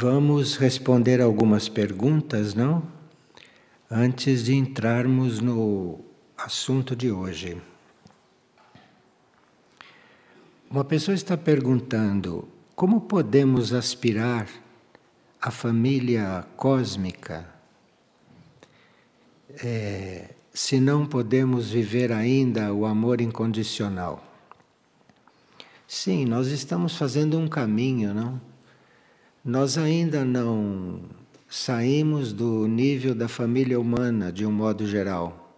Vamos responder algumas perguntas, não? Antes de entrarmos no assunto de hoje. Uma pessoa está perguntando como podemos aspirar à família cósmica se não podemos viver ainda o amor incondicional. Sim, nós estamos fazendo um caminho, não? Nós ainda não saímos do nível da família humana, de um modo geral,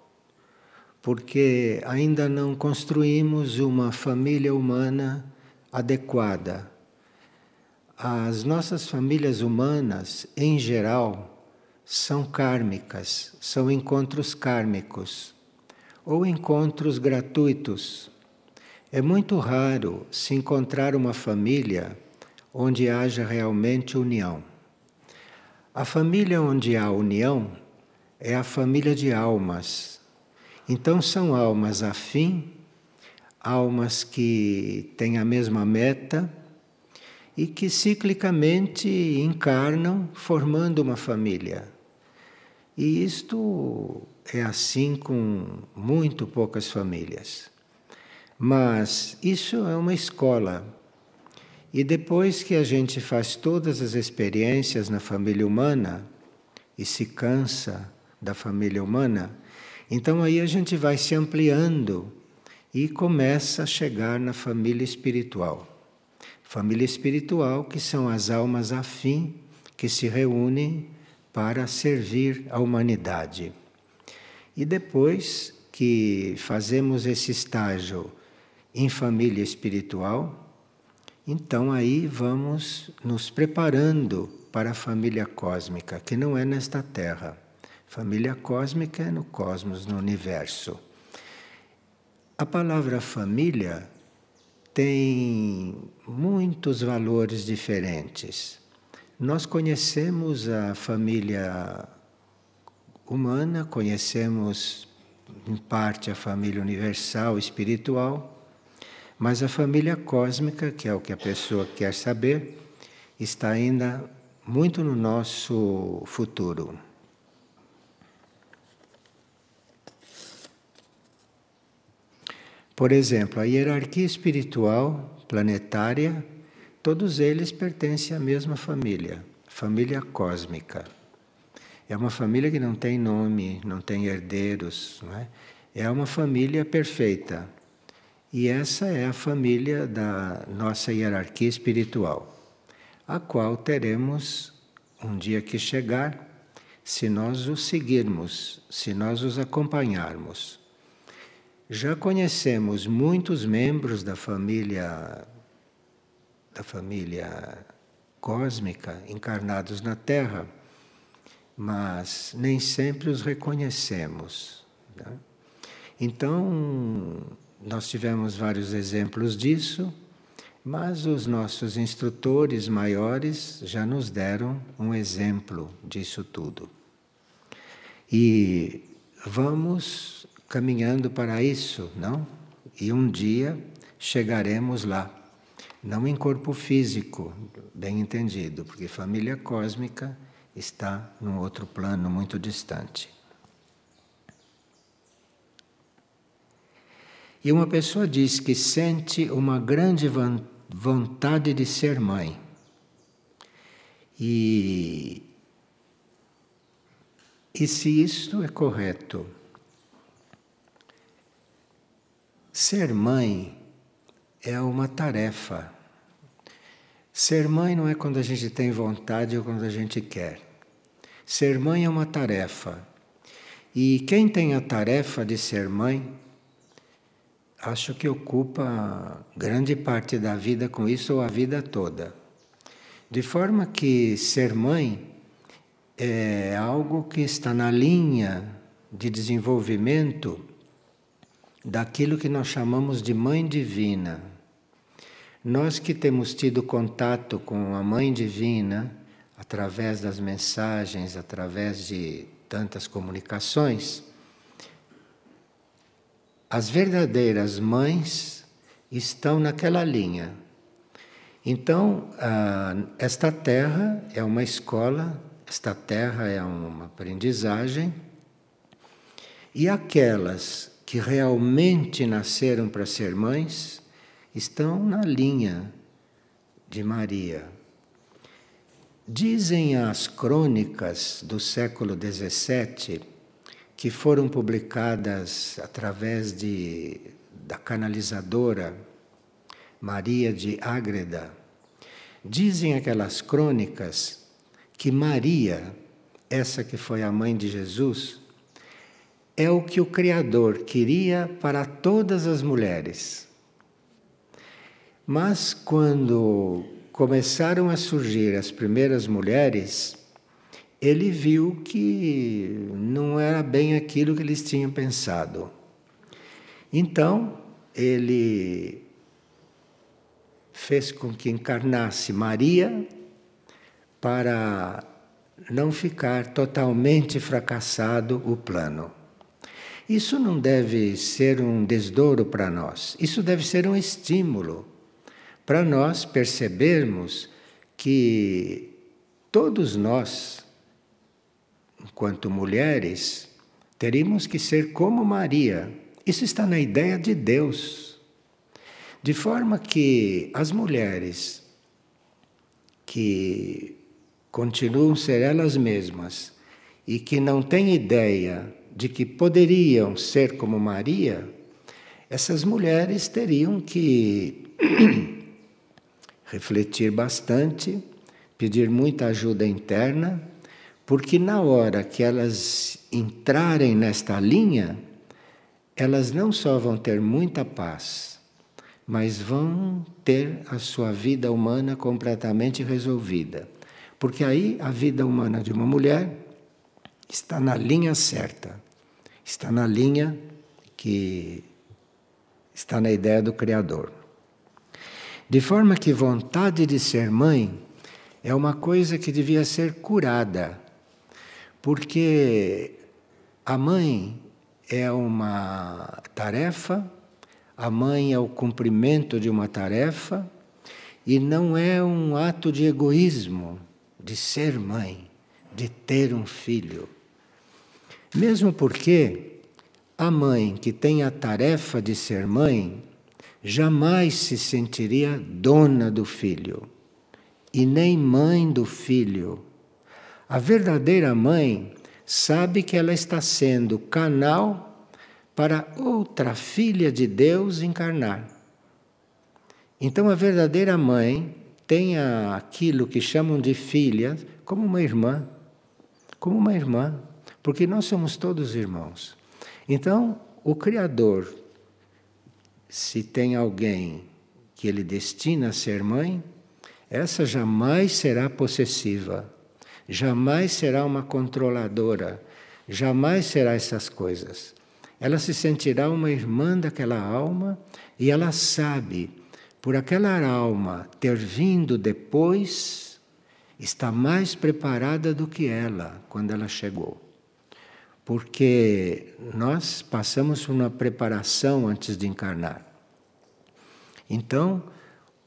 porque ainda não construímos uma família humana adequada. As nossas famílias humanas, em geral, são kármicas, são encontros kármicos ou encontros gratuitos. É muito raro se encontrar uma família onde haja realmente união. A família onde há união é a família de almas. Então são almas afins, almas que têm a mesma meta e que ciclicamente encarnam formando uma família. E isto é assim com muito poucas famílias. Mas isso é uma escola. E depois que a gente faz todas as experiências na família humana e se cansa da família humana, então aí a gente vai se ampliando e começa a chegar na família espiritual. Família espiritual que são as almas afins que se reúnem para servir a humanidade. E depois que fazemos esse estágio em família espiritual, então aí vamos nos preparando para a família cósmica, que não é nesta Terra. Família cósmica é no cosmos, no universo. A palavra família tem muitos valores diferentes. Nós conhecemos a família humana, conhecemos em parte a família universal, espiritual, mas a família cósmica, que é o que a pessoa quer saber, está ainda muito no nosso futuro. Por exemplo, a hierarquia espiritual planetária, todos eles pertencem à mesma família, família cósmica. É uma família que não tem nome, não tem herdeiros, não é? É uma família perfeita. E essa é a família da nossa hierarquia espiritual, a qual teremos um dia que chegar, se nós os seguirmos, se nós os acompanharmos. Já conhecemos muitos membros da família cósmica encarnados na Terra, mas nem sempre os reconhecemos, né? Então, nós tivemos vários exemplos disso, mas os nossos instrutores maiores já nos deram um exemplo disso tudo. E vamos caminhando para isso, não? E um dia chegaremos lá. Não em corpo físico, bem entendido, porque família cósmica está num outro plano muito distante. E uma pessoa diz que sente uma grande vontade de ser mãe. E se isto é correto? Ser mãe é uma tarefa. Ser mãe não é quando a gente tem vontade ou quando a gente quer. Ser mãe é uma tarefa. E quem tem a tarefa de ser mãe, acho que ocupa grande parte da vida com isso ou a vida toda. De forma que ser mãe é algo que está na linha de desenvolvimento daquilo que nós chamamos de mãe divina. Nós que temos tido contato com a mãe divina, através das mensagens, através de tantas comunicações, as verdadeiras mães estão naquela linha. Então, esta terra é uma escola, esta terra é uma aprendizagem, e aquelas que realmente nasceram para ser mães estão na linha de Maria. Dizem as crônicas do século XVII, que foram publicadas através da canalizadora Maria de Ágreda, dizem aquelas crônicas que Maria, essa que foi a mãe de Jesus, é o que o Criador queria para todas as mulheres. Mas quando começaram a surgir as primeiras mulheres, ele viu que não era bem aquilo que eles tinham pensado. Então, ele fez com que encarnasse Maria para não ficar totalmente fracassado o plano. Isso não deve ser um desdouro para nós, isso deve ser um estímulo para nós percebermos que todos nós, enquanto mulheres, teríamos que ser como Maria. Isso está na ideia de Deus. De forma que as mulheres que continuam a ser elas mesmas e que não têm ideia de que poderiam ser como Maria, essas mulheres teriam que refletir bastante, pedir muita ajuda interna, porque na hora que elas entrarem nesta linha, elas não só vão ter muita paz, mas vão ter a sua vida humana completamente resolvida. Porque aí a vida humana de uma mulher está na linha certa, está na linha que está na ideia do Criador. De forma que vontade de ser mãe é uma coisa que devia ser curada, porque a mãe é uma tarefa, a mãe é o cumprimento de uma tarefa e não é um ato de egoísmo de ser mãe, de ter um filho. Mesmo porque a mãe que tem a tarefa de ser mãe jamais se sentiria dona do filho e nem mãe do filho. A verdadeira mãe sabe que ela está sendo canal para outra filha de Deus encarnar. Então a verdadeira mãe tem aquilo que chamam de filha como uma irmã, porque nós somos todos irmãos. Então o Criador, se tem alguém que ele destina a ser mãe, essa jamais será possessiva, jamais será uma controladora, jamais será essas coisas. Ela se sentirá uma irmã daquela alma e ela sabe, por aquela alma ter vindo depois, está mais preparada do que ela quando ela chegou. Porque nós passamos por uma preparação antes de encarnar. Então,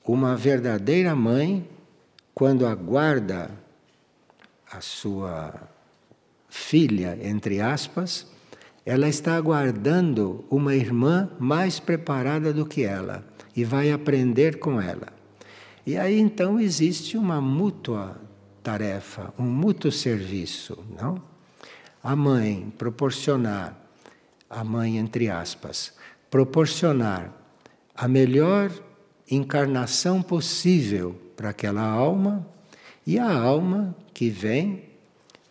uma verdadeira mãe, quando aguarda a sua filha, entre aspas, ela está aguardando uma irmã mais preparada do que ela e vai aprender com ela. E aí então existe uma mútua tarefa, um mútuo serviço, não? A mãe proporcionar, a mãe entre aspas, proporcionar a melhor encarnação possível para aquela alma, e a alma que vem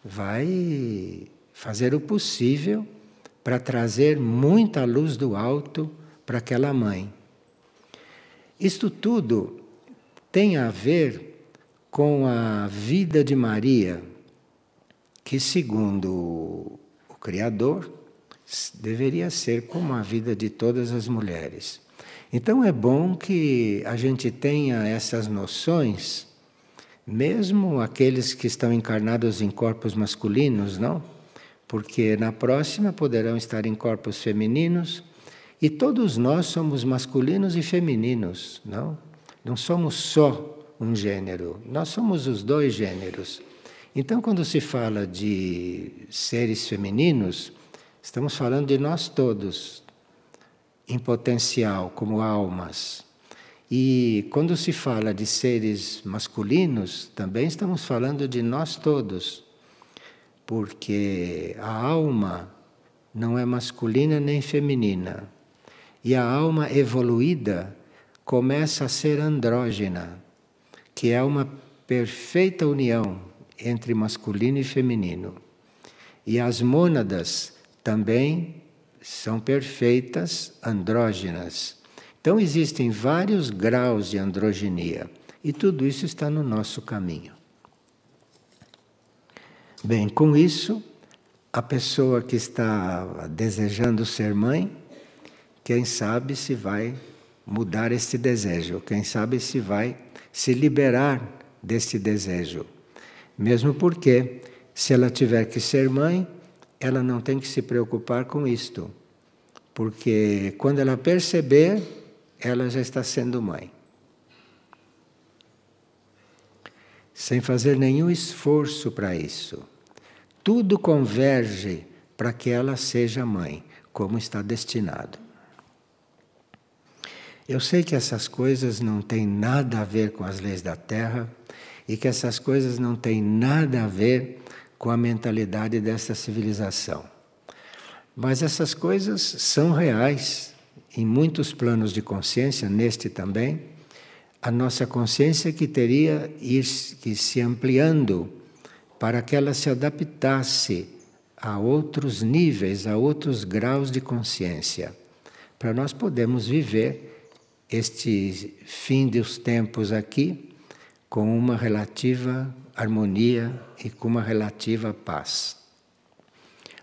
vai fazer o possível para trazer muita luz do alto para aquela mãe. Isto tudo tem a ver com a vida de Maria, que segundo o Criador deveria ser como a vida de todas as mulheres. Então é bom que a gente tenha essas noções, mesmo aqueles que estão encarnados em corpos masculinos, não? Porque na próxima poderão estar em corpos femininos e todos nós somos masculinos e femininos, não? Não somos só um gênero, nós somos os dois gêneros. Então, quando se fala de seres femininos, estamos falando de nós todos, em potencial, como almas. E quando se fala de seres masculinos, também estamos falando de nós todos, porque a alma não é masculina nem feminina. E a alma evoluída começa a ser andrógena, que é uma perfeita união entre masculino e feminino. E as mônadas também são perfeitas andrógenas. Então existem vários graus de androginia e tudo isso está no nosso caminho. Bem, com isso, a pessoa que está desejando ser mãe, quem sabe se vai mudar este desejo, quem sabe se vai se liberar deste desejo. Mesmo porque, se ela tiver que ser mãe, ela não tem que se preocupar com isto. Porque quando ela perceber, ela já está sendo mãe. Sem fazer nenhum esforço para isso. Tudo converge para que ela seja mãe, como está destinado. Eu sei que essas coisas não têm nada a ver com as leis da Terra e que essas coisas não têm nada a ver com a mentalidade dessa civilização. Mas essas coisas são reais em muitos planos de consciência, neste também. A nossa consciência que teria que se ampliando para que ela se adaptasse a outros níveis, a outros graus de consciência, para nós podermos viver este fim dos tempos aqui com uma relativa harmonia e com uma relativa paz.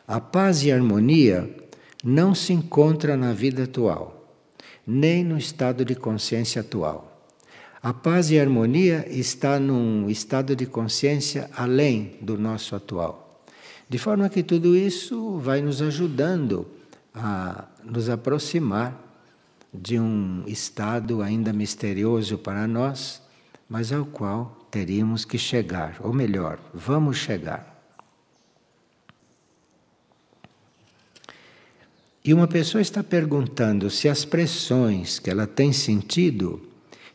A paz e a harmonia não se encontram na vida atual, nem no estado de consciência atual. A paz e a harmonia está num estado de consciência além do nosso atual. De forma que tudo isso vai nos ajudando a nos aproximar de um estado ainda misterioso para nós, mas ao qual teríamos que chegar, ou melhor, vamos chegar. E uma pessoa está perguntando se as pressões que ela tem sentido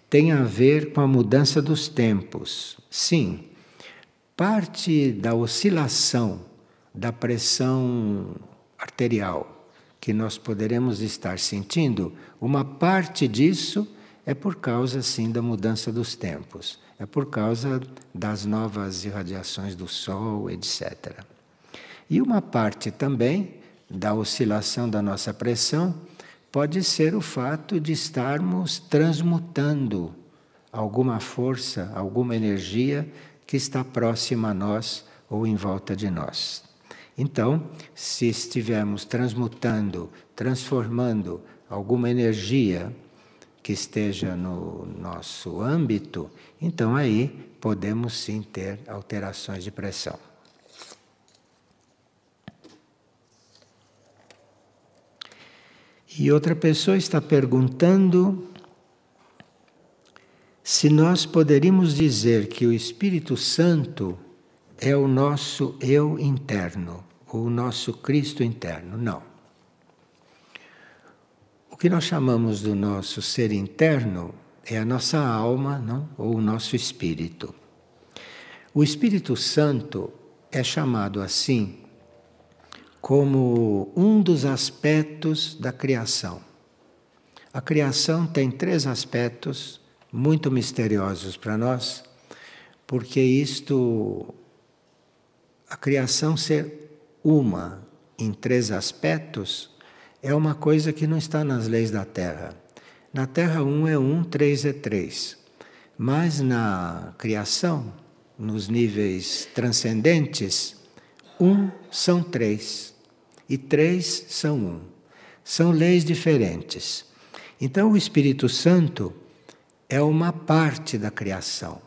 têm a ver com a mudança dos tempos. Sim, parte da oscilação da pressão arterial que nós poderemos estar sentindo, uma parte disso é por causa, sim, da mudança dos tempos. É por causa das novas irradiações do Sol, etc. E uma parte também da oscilação da nossa pressão pode ser o fato de estarmos transmutando alguma força, alguma energia que está próxima a nós ou em volta de nós. Então, se estivermos transmutando, transformando alguma energia que esteja no nosso âmbito, então aí podemos sim ter alterações de pressão. E outra pessoa está perguntando se nós poderíamos dizer que o Espírito Santo é o nosso eu interno, ou o nosso Cristo interno. Não. O que nós chamamos do nosso ser interno é a nossa alma, não? Ou o nosso espírito. O Espírito Santo é chamado assim como um dos aspectos da criação. A criação tem 3 aspectos muito misteriosos para nós, porque a criação ser uma em 3 aspectos é uma coisa que não está nas leis da Terra. Na Terra 1 é 1, 3 é 3. Mas na criação, nos níveis transcendentes, 1 são 3 e 3 são 1. São leis diferentes. Então o Espírito Santo é uma parte da criação,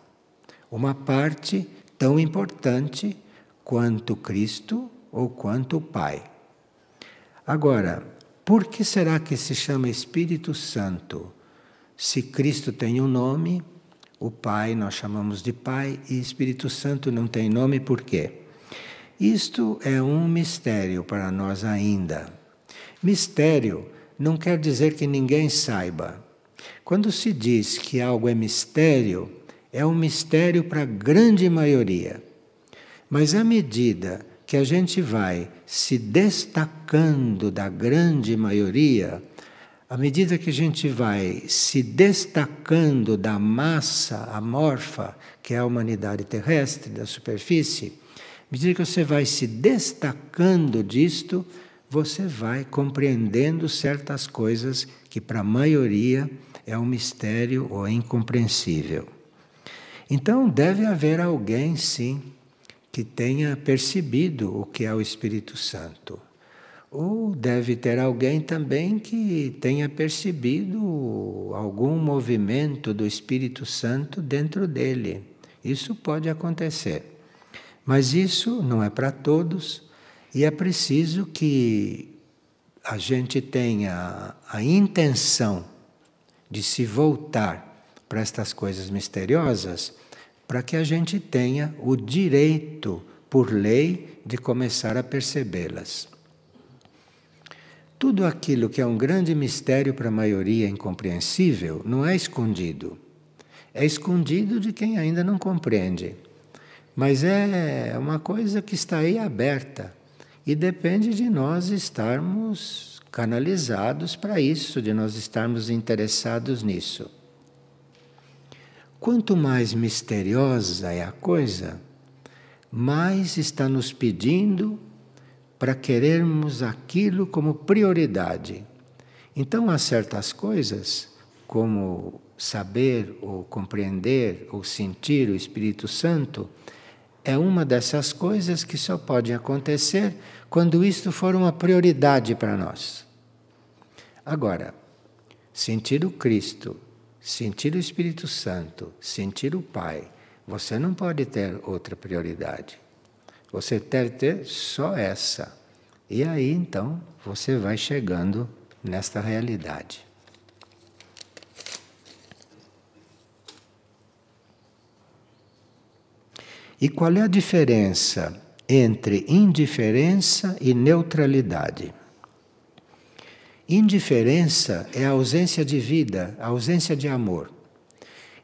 uma parte tão importante quanto Cristo ou quanto o Pai. Agora, por que será que se chama Espírito Santo? Se Cristo tem um nome, O Pai nós chamamos de Pai e Espírito Santo não tem nome por quê? Isto é um mistério para nós ainda. Mistério não quer dizer que ninguém saiba. Quando se diz que algo é um mistério para a grande maioria. Mas à medida que a gente vai se destacando da grande maioria, à medida que a gente vai se destacando da massa amorfa, que é a humanidade terrestre, da superfície, à medida que você vai se destacando disto, você vai compreendendo certas coisas que para a maioria é um mistério ou é incompreensível. Então deve haver alguém, sim, que tenha percebido o que é o Espírito Santo. Ou deve ter alguém também que tenha percebido algum movimento do Espírito Santo dentro dele. Isso pode acontecer. Mas isso não é para todos e é preciso que a gente tenha a intenção de se voltar para estas coisas misteriosas, para que a gente tenha o direito, por lei, de começar a percebê-las. Tudo aquilo que é um grande mistério para a maioria incompreensível não é escondido. É escondido de quem ainda não compreende. Mas é uma coisa que está aí aberta e depende de nós estarmos canalizados para isso, de nós estarmos interessados nisso. Quanto mais misteriosa é a coisa, mais está nos pedindo para querermos aquilo como prioridade. Então há certas coisas, como saber ou compreender ou sentir o Espírito Santo, é uma dessas coisas que só podem acontecer quando isto for uma prioridade para nós. Agora, sentir o Cristo, sentir o Espírito Santo, sentir o Pai, você não pode ter outra prioridade. Você deve ter só essa. E aí, então, você vai chegando nesta realidade. E qual é a diferença entre indiferença e neutralidade? Indiferença é a ausência de vida, a ausência de amor.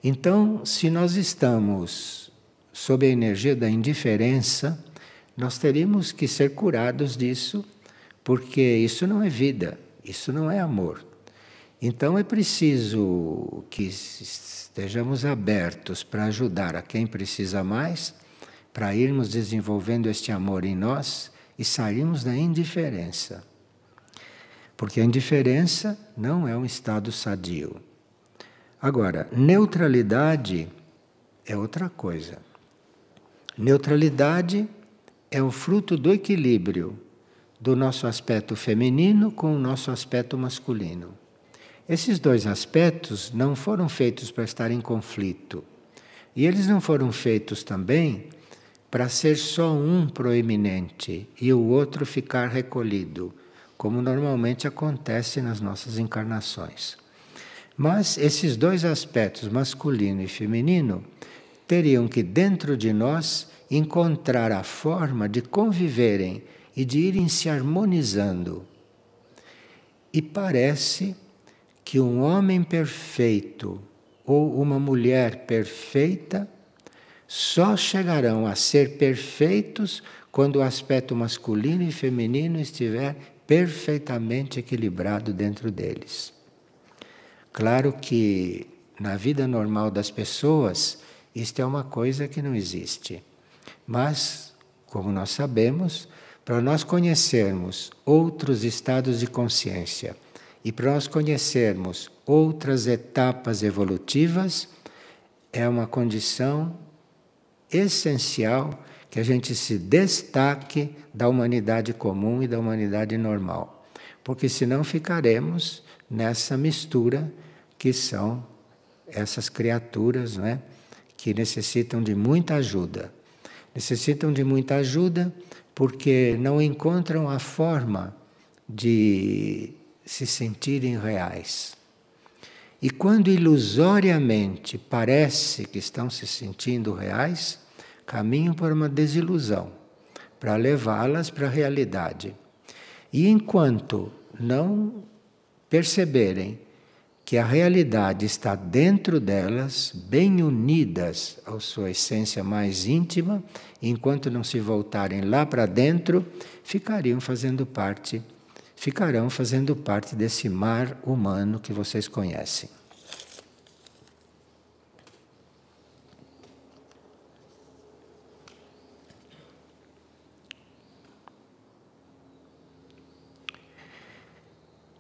Então, se nós estamos sob a energia da indiferença, nós teríamos que ser curados disso, porque isso não é vida, isso não é amor. Então é preciso que estejamos abertos para ajudar a quem precisa mais, para irmos desenvolvendo este amor em nós e sairmos da indiferença. Porque a indiferença não é um estado sadio. Agora, neutralidade é outra coisa. Neutralidade é o fruto do equilíbrio do nosso aspecto feminino com o nosso aspecto masculino. Esses dois aspectos não foram feitos para estar em conflito. E eles não foram feitos também para ser só um proeminente e o outro ficar recolhido, como normalmente acontece nas nossas encarnações. Mas esses dois aspectos, masculino e feminino, teriam que, dentro de nós, encontrar a forma de conviverem e de irem se harmonizando. E parece que um homem perfeito ou uma mulher perfeita só chegarão a ser perfeitos quando o aspecto masculino e feminino estiver perfeitamente equilibrado dentro deles. Claro que na vida normal das pessoas isto é uma coisa que não existe. Mas, como nós sabemos, para nós conhecermos outros estados de consciência e para nós conhecermos outras etapas evolutivas, é uma condição essencial que a gente se destaque da humanidade comum e da humanidade normal. Porque senão ficaremos nessa mistura que são essas criaturas, não é? Que necessitam de muita ajuda. Necessitam de muita ajuda porque não encontram a forma de se sentirem reais. E quando ilusoriamente parece que estão se sentindo reais, caminham para uma desilusão, para levá-las para a realidade. E enquanto não perceberem que a realidade está dentro delas, bem unidas à sua essência mais íntima, enquanto não se voltarem lá para dentro, ficarão fazendo parte desse mar humano que vocês conhecem.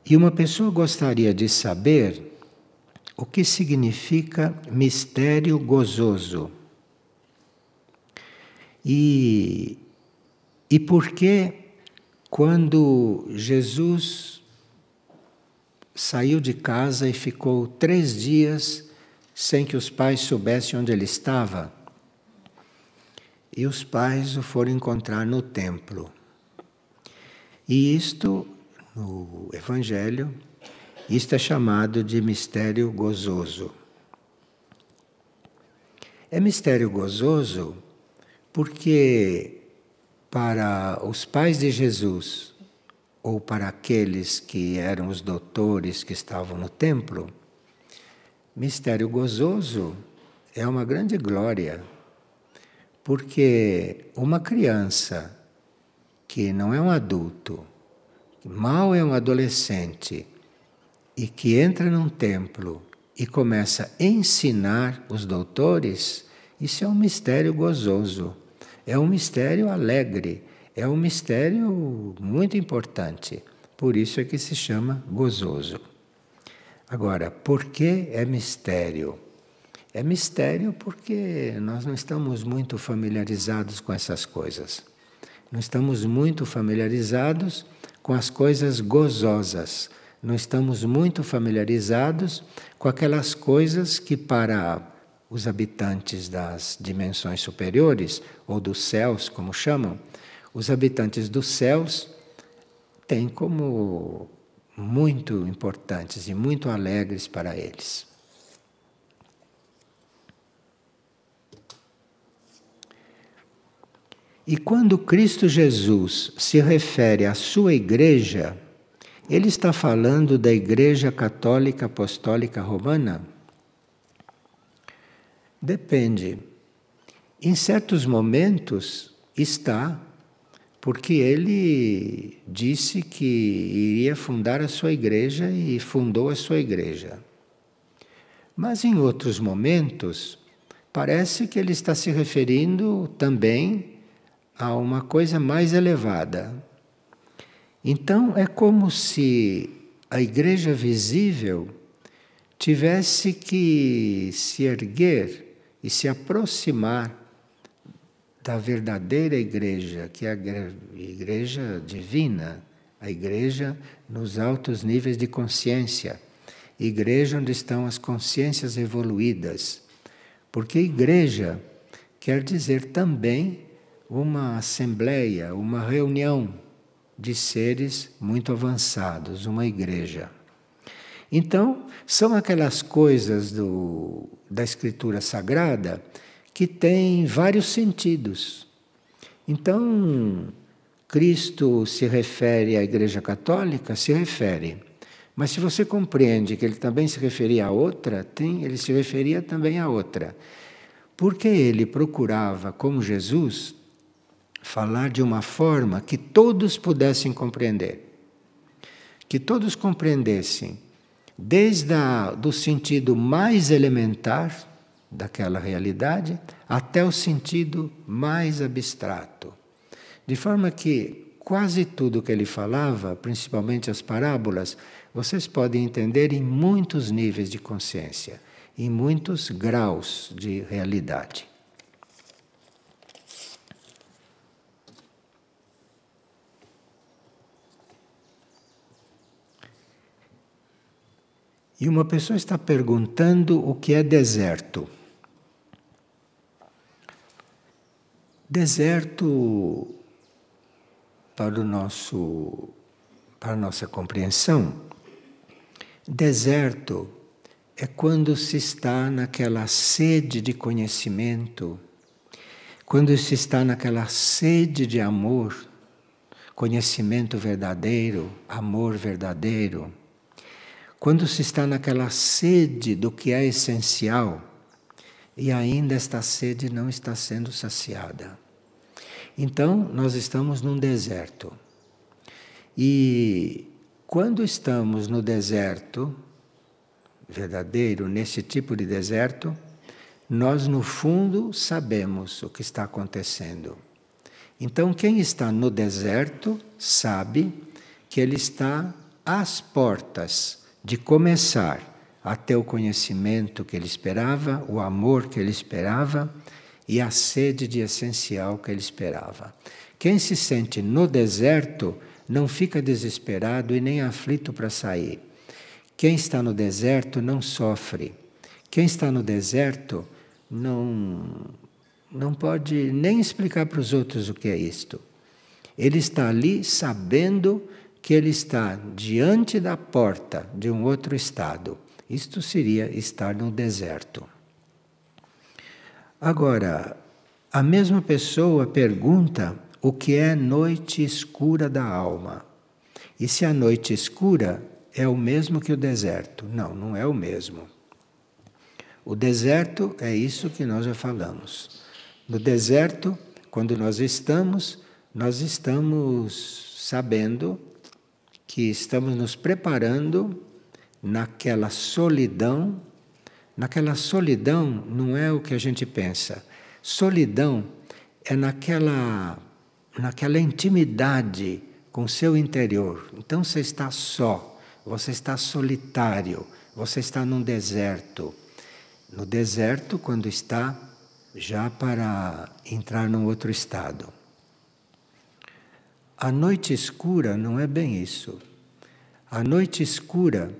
E uma pessoa gostaria de saber o que significa mistério gozoso. E por que, quando Jesus saiu de casa e ficou 3 dias sem que os pais soubessem onde ele estava, e os pais o foram encontrar no templo. E isto, no Evangelho, isto é chamado de mistério gozoso. É mistério gozoso porque, para os pais de Jesus, ou para aqueles que eram os doutores que estavam no templo, mistério gozoso é uma grande glória, porque uma criança que não é um adulto, mal é um adolescente, e que entra num templo e começa a ensinar os doutores, isso é um mistério gozoso, é um mistério alegre, é um mistério muito importante. Por isso é que se chama gozoso. Agora, por que é mistério? É mistério porque nós não estamos muito familiarizados com essas coisas. Não estamos muito familiarizados com as coisas gozosas. Não estamos muito familiarizados com aquelas coisas que, para os habitantes das dimensões superiores, ou dos céus, como chamam, os habitantes dos céus têm como muito importantes e muito alegres para eles. E quando Cristo Jesus se refere à sua igreja, ele está falando da Igreja Católica Apostólica Romana? Depende. Em certos momentos está, porque ele disse que iria fundar a sua igreja e fundou a sua igreja. Mas em outros momentos, parece que ele está se referindo também a uma coisa mais elevada. Então é como se a igreja visível tivesse que se erguer e se aproximar da verdadeira igreja, que é a igreja divina, a igreja nos altos níveis de consciência, igreja onde estão as consciências evoluídas. Porque igreja quer dizer também uma assembleia, uma reunião de seres muito avançados, uma igreja. Então, são aquelas coisas da Escritura Sagrada que têm vários sentidos. Então, Cristo se refere à Igreja Católica? Se refere. Mas se você compreende que ele também se referia a outra, ele se referia também a outra. Porque ele procurava, como Jesus, falar de uma forma que todos pudessem compreender. Que todos compreendessem, desde do sentido mais elementar daquela realidade, até o sentido mais abstrato. De forma que quase tudo que ele falava, principalmente as parábolas, vocês podem entender em muitos níveis de consciência, em muitos graus de realidade. E uma pessoa está perguntando o que é deserto. Deserto, para a nossa compreensão, deserto é quando se está naquela sede de conhecimento, quando se está naquela sede de amor, conhecimento verdadeiro, amor verdadeiro, quando se está naquela sede do que é essencial e ainda esta sede não está sendo saciada. Então, nós estamos num deserto. E quando estamos no deserto verdadeiro, nesse tipo de deserto, nós no fundo sabemos o que está acontecendo. Então, quem está no deserto sabe que ele está às portas de começar a ter o conhecimento que ele esperava, o amor que ele esperava e a sede de essencial que ele esperava. Quem se sente no deserto não fica desesperado e nem aflito para sair. Quem está no deserto não sofre. Quem está no deserto não pode nem explicar para os outros o que é isto. Ele está ali sabendo que ele está diante da porta de um outro estado. Isto seria estar no deserto. Agora, a mesma pessoa pergunta o que é noite escura da alma. E se a noite escura é o mesmo que o deserto? Não, não é o mesmo. O deserto é isso que nós já falamos. No deserto, quando nós estamos sabendo que estamos nos preparando naquela solidão. Naquela solidão não é o que a gente pensa. Solidão é naquela intimidade com o seu interior. Então você está só, você está solitário, você está num deserto. No deserto, quando está já para entrar num outro estado. A noite escura não é bem isso. A noite escura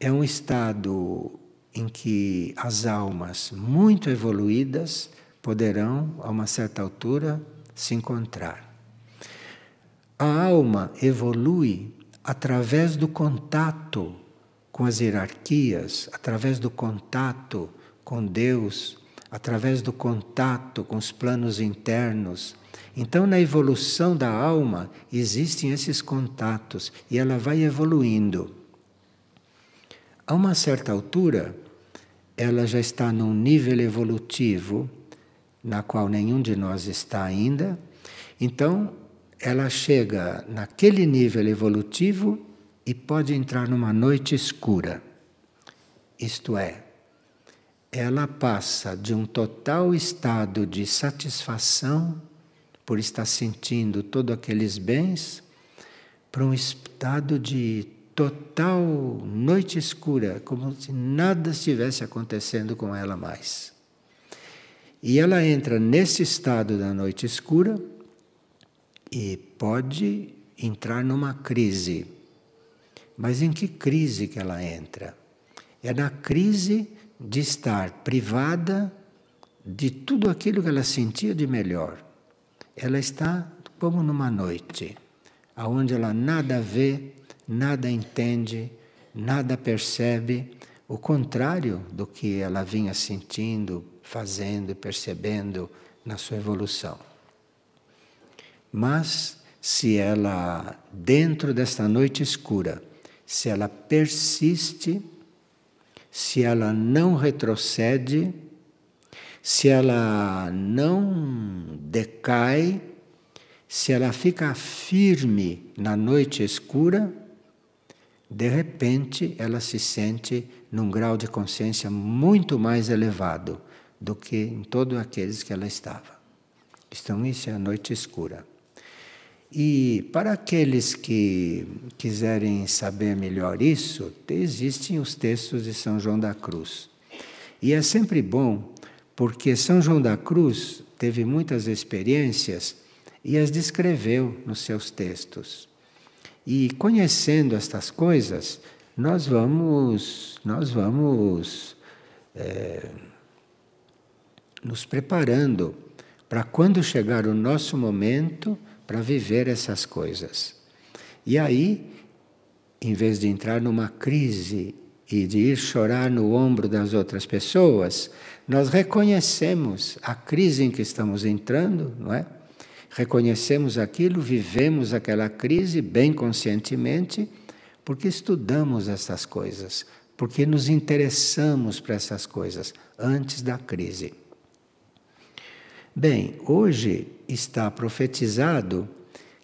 é um estado em que as almas muito evoluídas poderão, a uma certa altura, se encontrar. A alma evolui através do contato com as hierarquias, através do contato com Deus, através do contato com os planos internos. Então, na evolução da alma, existem esses contatos e ela vai evoluindo. A uma certa altura, ela já está num nível evolutivo, na qual nenhum de nós está ainda. Então, ela chega naquele nível evolutivo e pode entrar numa noite escura. Isto é, ela passa de um total estado de satisfação por estar sentindo todos aqueles bens para um estado de total noite escura, como se nada estivesse acontecendo com ela mais. E ela entra nesse estado da noite escura e pode entrar numa crise. Mas em que crise que ela entra? É na crise de estar privada de tudo aquilo que ela sentia de melhor. Ela está como numa noite, onde ela nada vê, nada entende, nada percebe, o contrário do que ela vinha sentindo, fazendo e percebendo na sua evolução. Mas, se ela, dentro desta noite escura, se ela persiste, se ela não retrocede, se ela não decai, se ela fica firme na noite escura, de repente ela se sente num grau de consciência muito mais elevado do que em todos aqueles que ela estava. Então, isso é a noite escura. E para aqueles que quiserem saber melhor isso, existem os textos de São João da Cruz. E é sempre bom, porque São João da Cruz teve muitas experiências e as descreveu nos seus textos. E conhecendo estas coisas, nós vamos nos preparando para quando chegar o nosso momento para viver essas coisas. E aí, em vez de entrar numa crise e de ir chorar no ombro das outras pessoas, nós reconhecemos a crise em que estamos entrando, não é? Reconhecemos aquilo, vivemos aquela crise bem conscientemente, porque estudamos essas coisas, porque nos interessamos por essas coisas antes da crise. Bem, hoje está profetizado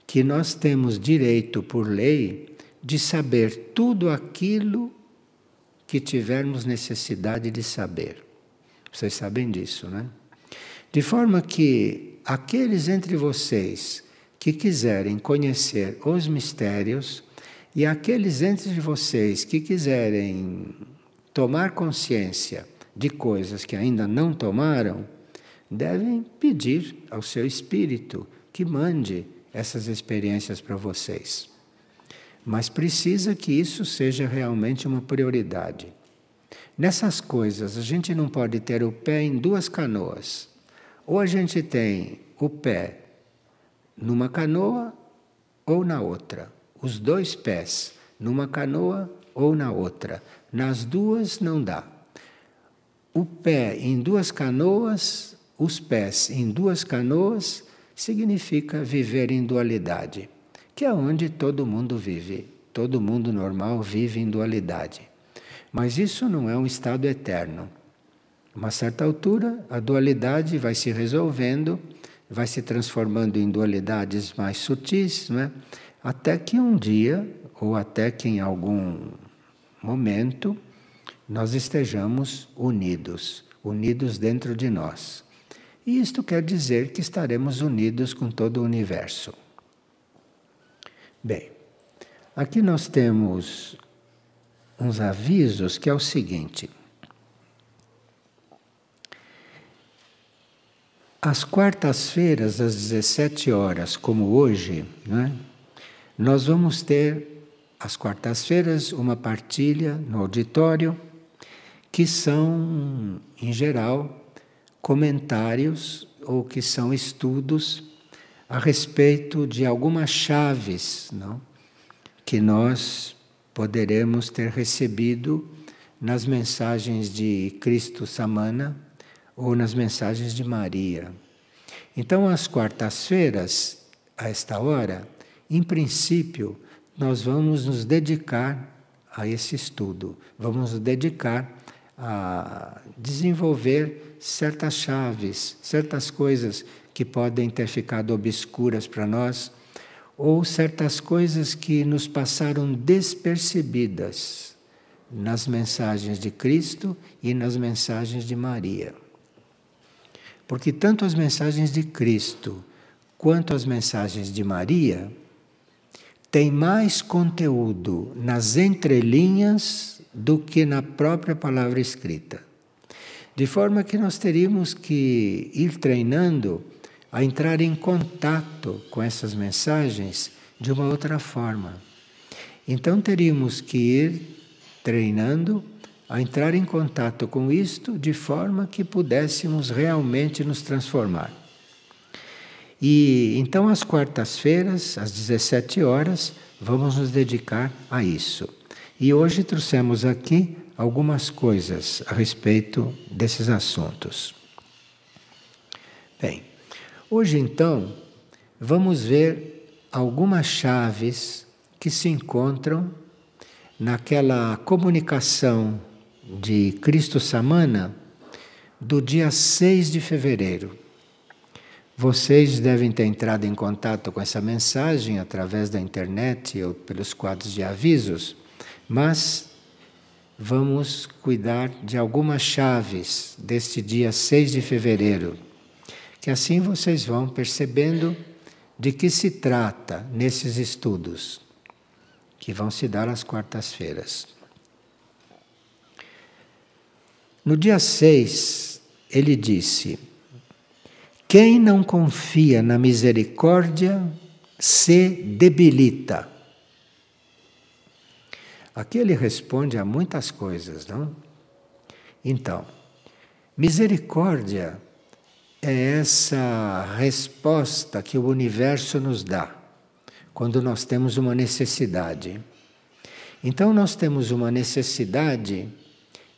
que nós temos direito por lei de saber tudo aquilo que tivermos necessidade de saber. Vocês sabem disso, né? De forma que aqueles entre vocês que quiserem conhecer os mistérios e aqueles entre vocês que quiserem tomar consciência de coisas que ainda não tomaram, devem pedir ao seu espírito que mande essas experiências para vocês. Mas precisa que isso seja realmente uma prioridade. Nessas coisas, a gente não pode ter o pé em duas canoas. Ou a gente tem o pé numa canoa ou na outra. Os dois pés numa canoa ou na outra. Nas duas não dá. O pé em duas canoas, os pés em duas canoas, significa viver em dualidade, que é onde todo mundo vive. Todo mundo normal vive em dualidade. Mas isso não é um estado eterno. A uma certa altura, a dualidade vai se resolvendo, vai se transformando em dualidades mais sutis, não é? Até que um dia, ou até que em algum momento, nós estejamos unidos, unidos dentro de nós. E isto quer dizer que estaremos unidos com todo o universo. Bem, aqui nós temos uns avisos que é o seguinte. Às quartas-feiras, às 17 horas, como hoje, né, nós vamos ter, às quartas-feiras, uma partilha no auditório, que são, em geral, comentários ou que são estudos a respeito de algumas chaves, não, que nós poderemos ter recebido nas mensagens de Cristo Samana ou nas mensagens de Maria. Então, às quartas-feiras, a esta hora, em princípio, nós vamos nos dedicar a esse estudo, vamos nos dedicar a desenvolver certas chaves, certas coisas que podem ter ficado obscuras para nós, ou certas coisas que nos passaram despercebidas nas mensagens de Cristo e nas mensagens de Maria. Porque tanto as mensagens de Cristo quanto as mensagens de Maria têm mais conteúdo nas entrelinhas do que na própria palavra escrita. De forma que nós teríamos que ir treinando a entrar em contato com essas mensagens de uma outra forma. Então teríamos que ir treinando a entrar em contato com isto de forma que pudéssemos realmente nos transformar. E então às quartas-feiras, às 17 horas, vamos nos dedicar a isso. E hoje trouxemos aqui algumas coisas a respeito desses assuntos. Bem, hoje então vamos ver algumas chaves que se encontram naquela comunicação de Cristo Samana do dia 6 de fevereiro. Vocês devem ter entrado em contato com essa mensagem através da internet ou pelos quadros de avisos, mas vamos cuidar de algumas chaves deste dia 6 de fevereiro, que assim vocês vão percebendo de que se trata nesses estudos, que vão se dar às quartas-feiras. No dia 6, ele disse: quem não confia na misericórdia se debilita. Aqui ele responde a muitas coisas, não? Então, misericórdia é essa resposta que o universo nos dá quando nós temos uma necessidade. Então nós temos uma necessidade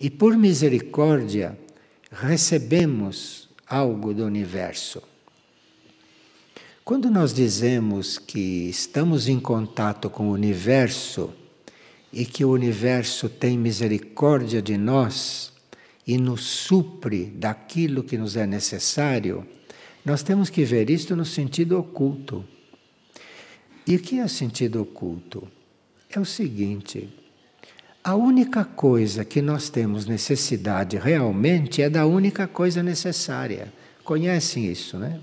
e, por misericórdia, recebemos algo do universo. Quando nós dizemos que estamos em contato com o universo e que o universo tem misericórdia de nós e nos supre daquilo que nos é necessário, nós temos que ver isto no sentido oculto. E o que é sentido oculto? É o seguinte: a única coisa que nós temos necessidade realmente é da única coisa necessária. Conhecem isso, né?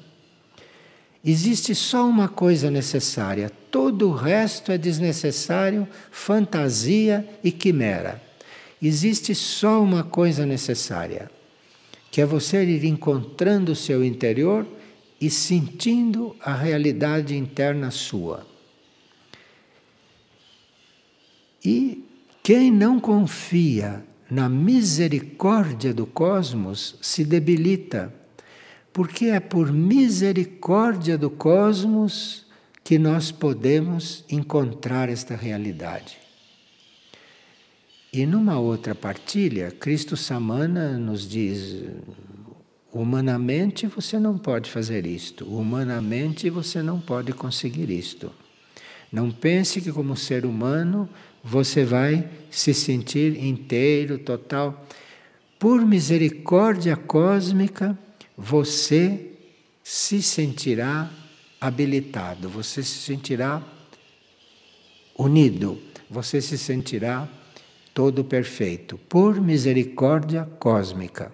Existe só uma coisa necessária, todo o resto é desnecessário, fantasia e quimera. Existe só uma coisa necessária, que é você ir encontrando o seu interior e sentindo a realidade interna sua. E quem não confia na misericórdia do cosmos se debilita, porque é por misericórdia do cosmos que nós podemos encontrar esta realidade. E numa outra partilha, Cristo Samana nos diz: humanamente você não pode fazer isto, humanamente você não pode conseguir isto. Não pense que como ser humano você vai se sentir inteiro, total. Por misericórdia cósmica, você se sentirá habilitado, você se sentirá unido, você se sentirá todo perfeito, por misericórdia cósmica.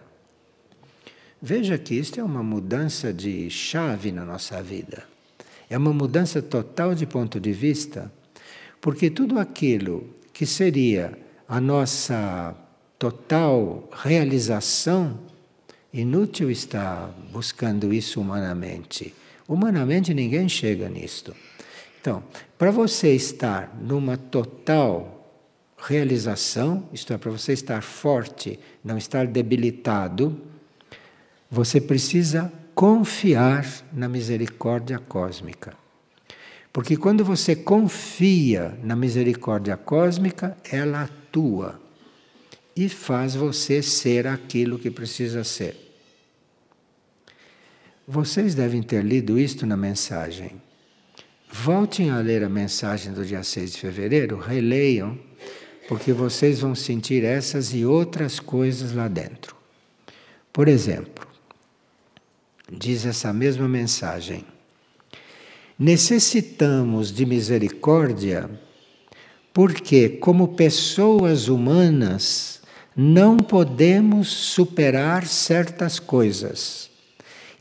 Veja que isto é uma mudança de chave na nossa vida. É uma mudança total de ponto de vista, porque tudo aquilo que seria a nossa total realização, inútil estar buscando isso humanamente. Humanamente ninguém chega nisto. Então, para você estar numa total realização, isto é, para você estar forte, não estar debilitado, você precisa confiar na misericórdia cósmica. Porque quando você confia na misericórdia cósmica, ela atua e faz você ser aquilo que precisa ser. Vocês devem ter lido isto na mensagem. Voltem a ler a mensagem do dia 6 de fevereiro, releiam, porque vocês vão sentir essas e outras coisas lá dentro. Por exemplo, diz essa mesma mensagem: necessitamos de misericórdia porque, como pessoas humanas, não podemos superar certas coisas.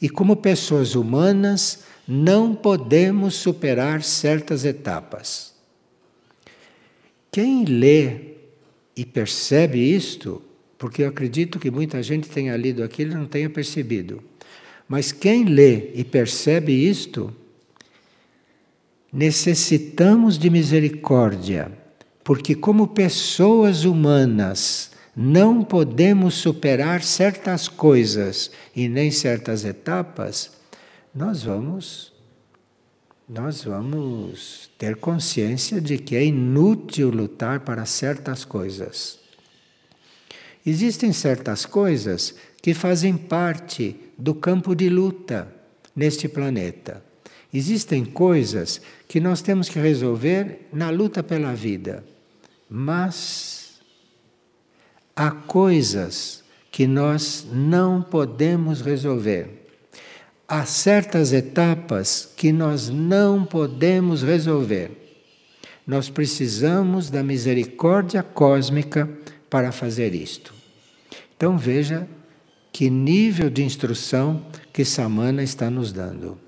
E como pessoas humanas, não podemos superar certas etapas. Quem lê e percebe isto, porque eu acredito que muita gente tenha lido aquilo e não tenha percebido, mas quem lê e percebe isto, necessitamos de misericórdia, porque como pessoas humanas não podemos superar certas coisas e nem certas etapas, nós vamos ter consciência de que é inútil lutar para certas coisas. Existem certas coisas que fazem parte do campo de luta neste planeta. Existem coisas que nós temos que resolver na luta pela vida, mas há coisas que nós não podemos resolver. Há certas etapas que nós não podemos resolver. Nós precisamos da misericórdia cósmica para fazer isto. Então veja que nível de instrução que Samana está nos dando.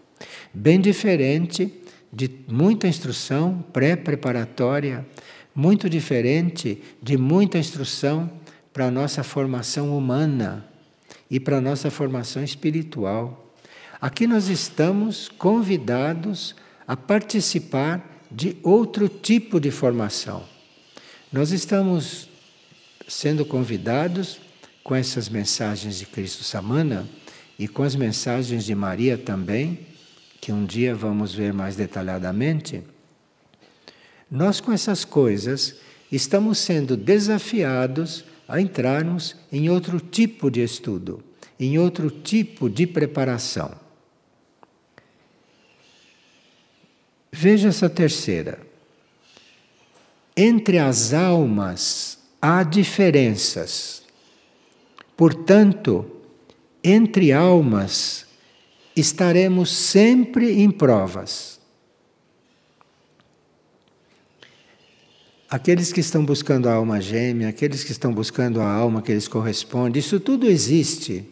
Bem diferente de muita instrução pré-preparatória, muito diferente de muita instrução para a nossa formação humana e para a nossa formação espiritual. Aqui nós estamos convidados a participar de outro tipo de formação. Nós estamos sendo convidados com essas mensagens de Cristo Samana e com as mensagens de Maria também, que um dia vamos ver mais detalhadamente. Nós com essas coisas estamos sendo desafiados a entrarmos em outro tipo de estudo, em outro tipo de preparação. Veja essa terceira. Entre as almas há diferenças. Portanto, entre almas estaremos sempre em provas. Aqueles que estão buscando a alma gêmea, aqueles que estão buscando a alma que lhes corresponde, isso tudo existe.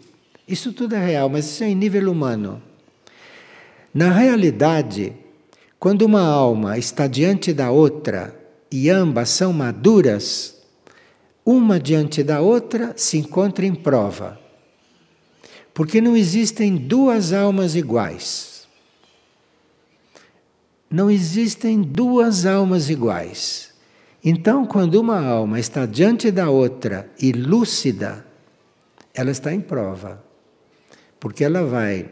Isso tudo é real, mas isso é em nível humano. Na realidade, quando uma alma está diante da outra e ambas são maduras, uma diante da outra se encontra em prova. Porque não existem duas almas iguais. Não existem duas almas iguais. Então, quando uma alma está diante da outra e lúcida, ela está em prova. Porque ela vai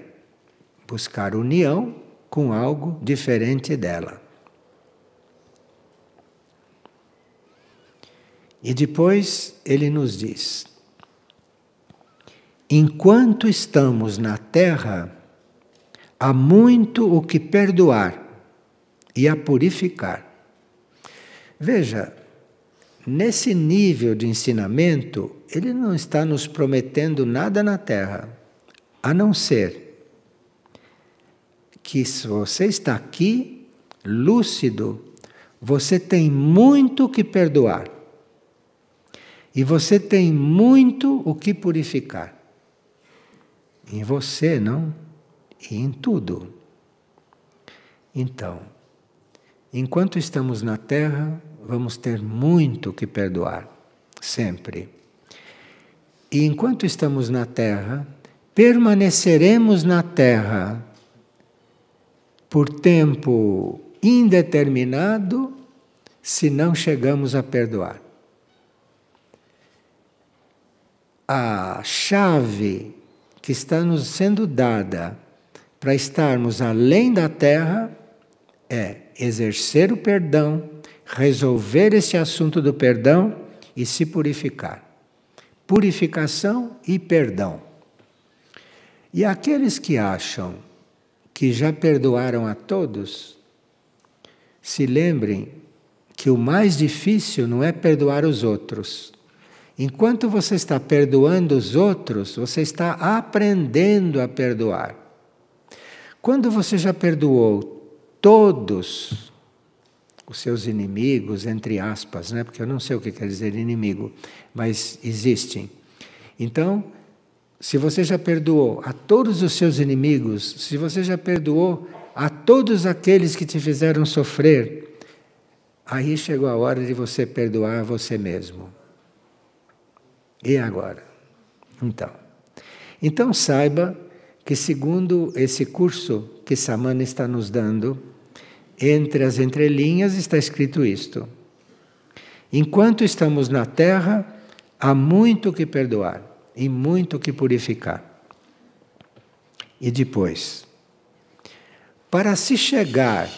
buscar união com algo diferente dela. E depois ele nos diz: enquanto estamos na Terra, há muito o que perdoar e a purificar. Veja, nesse nível de ensinamento, ele não está nos prometendo nada na Terra, a não ser que se você está aqui, lúcido, você tem muito que perdoar. E você tem muito o que purificar. Em você, não? E em tudo. Então, enquanto estamos na Terra, vamos ter muito que perdoar. Sempre. E enquanto estamos na Terra, permaneceremos na Terra por tempo indeterminado, se não chegamos a perdoar. A chave que está nos sendo dada para estarmos além da Terra é exercer o perdão, resolver esse assunto do perdão e se purificar. Purificação e perdão. E aqueles que acham que já perdoaram a todos, se lembrem que o mais difícil não é perdoar os outros. Enquanto você está perdoando os outros, você está aprendendo a perdoar. Quando você já perdoou todos os seus inimigos, entre aspas, né? Porque eu não sei o que quer dizer inimigo, mas existem. Então, se você já perdoou a todos os seus inimigos, se você já perdoou a todos aqueles que te fizeram sofrer, aí chegou a hora de você perdoar você mesmo. E agora? Então saiba que, segundo esse curso que Samana está nos dando, entre as entrelinhas está escrito isto: enquanto estamos na Terra, há muito que perdoar e muito que purificar. E depois, para se chegar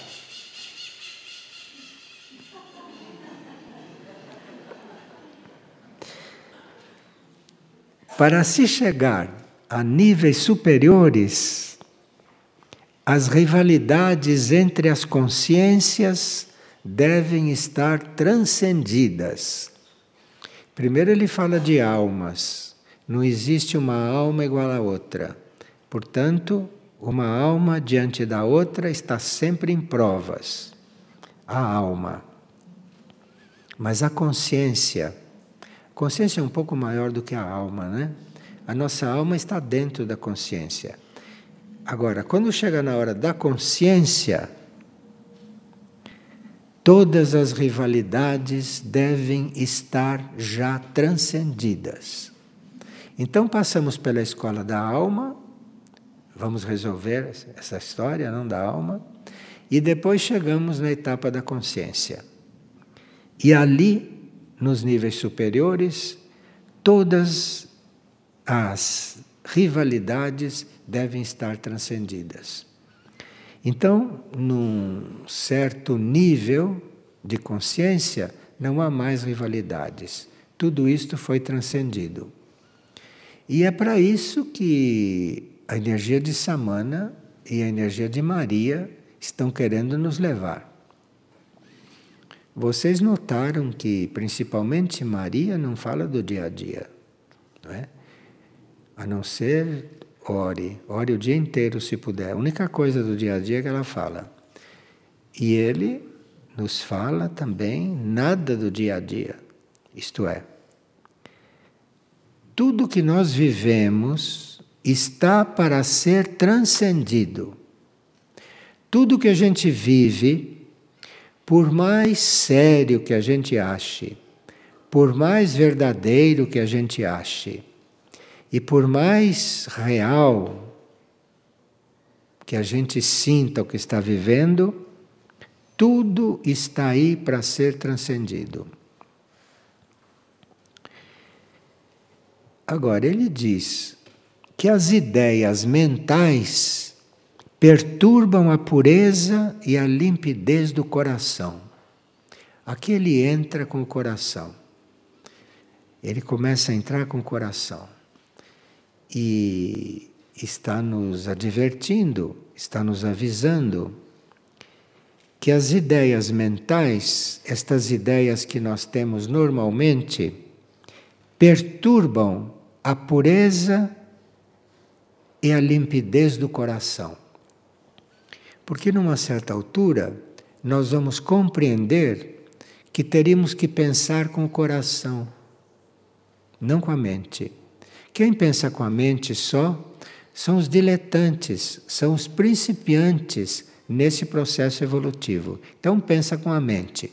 a níveis superiores, as rivalidades entre as consciências devem estar transcendidas. Primeiro ele fala de almas. Não existe uma alma igual à outra. Portanto, uma alma diante da outra está sempre em provas. A alma. Mas a consciência é um pouco maior do que a alma, né? A nossa alma está dentro da consciência. Agora, quando chega na hora da consciência, todas as rivalidades devem estar já transcendidas. Então passamos pela escola da alma, vamos resolver essa história, não da alma, e depois chegamos na etapa da consciência. E ali, nos níveis superiores, todas as rivalidades devem estar transcendidas. Então, num certo nível de consciência, não há mais rivalidades. Tudo isto foi transcendido. E é para isso que a energia de Samana e a energia de Maria estão querendo nos levar. Vocês notaram que, principalmente, Maria não fala do dia a dia, não é? A não ser ore o dia inteiro se puder. A única coisa do dia a dia que ela fala. E ele nos fala também nada do dia a dia. Isto é, tudo que nós vivemos está para ser transcendido. Tudo que a gente vive, por mais sério que a gente ache, por mais verdadeiro que a gente ache, e por mais real que a gente sinta o que está vivendo, tudo está aí para ser transcendido. Agora, ele diz que as ideias mentais perturbam a pureza e a limpidez do coração. Aqui ele entra com o coração. Ele começa a entrar com o coração. E está nos advertindo, está nos avisando que as ideias mentais, estas ideias que nós temos normalmente, perturbam a pureza e a limpidez do coração. Porque numa certa altura nós vamos compreender que teríamos que pensar com o coração, não com a mente. Quem pensa com a mente só são os diletantes, são os principiantes nesse processo evolutivo. Então pensa com a mente.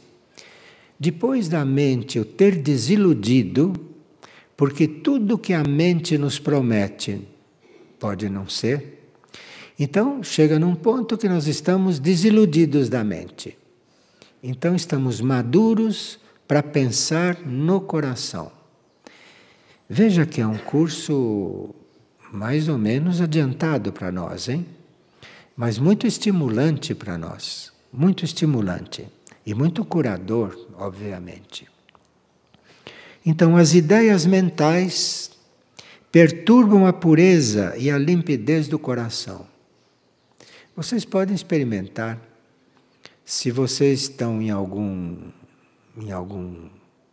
Depois da mente o ter desiludido, porque tudo que a mente nos promete pode não ser, então chega num ponto que nós estamos desiludidos da mente. Então estamos maduros para pensar no coração. Veja que é um curso mais ou menos adiantado para nós, hein? Mas muito estimulante para nós, muito estimulante e muito curador, obviamente. Então, as ideias mentais perturbam a pureza e a limpidez do coração. Vocês podem experimentar, se vocês estão em algum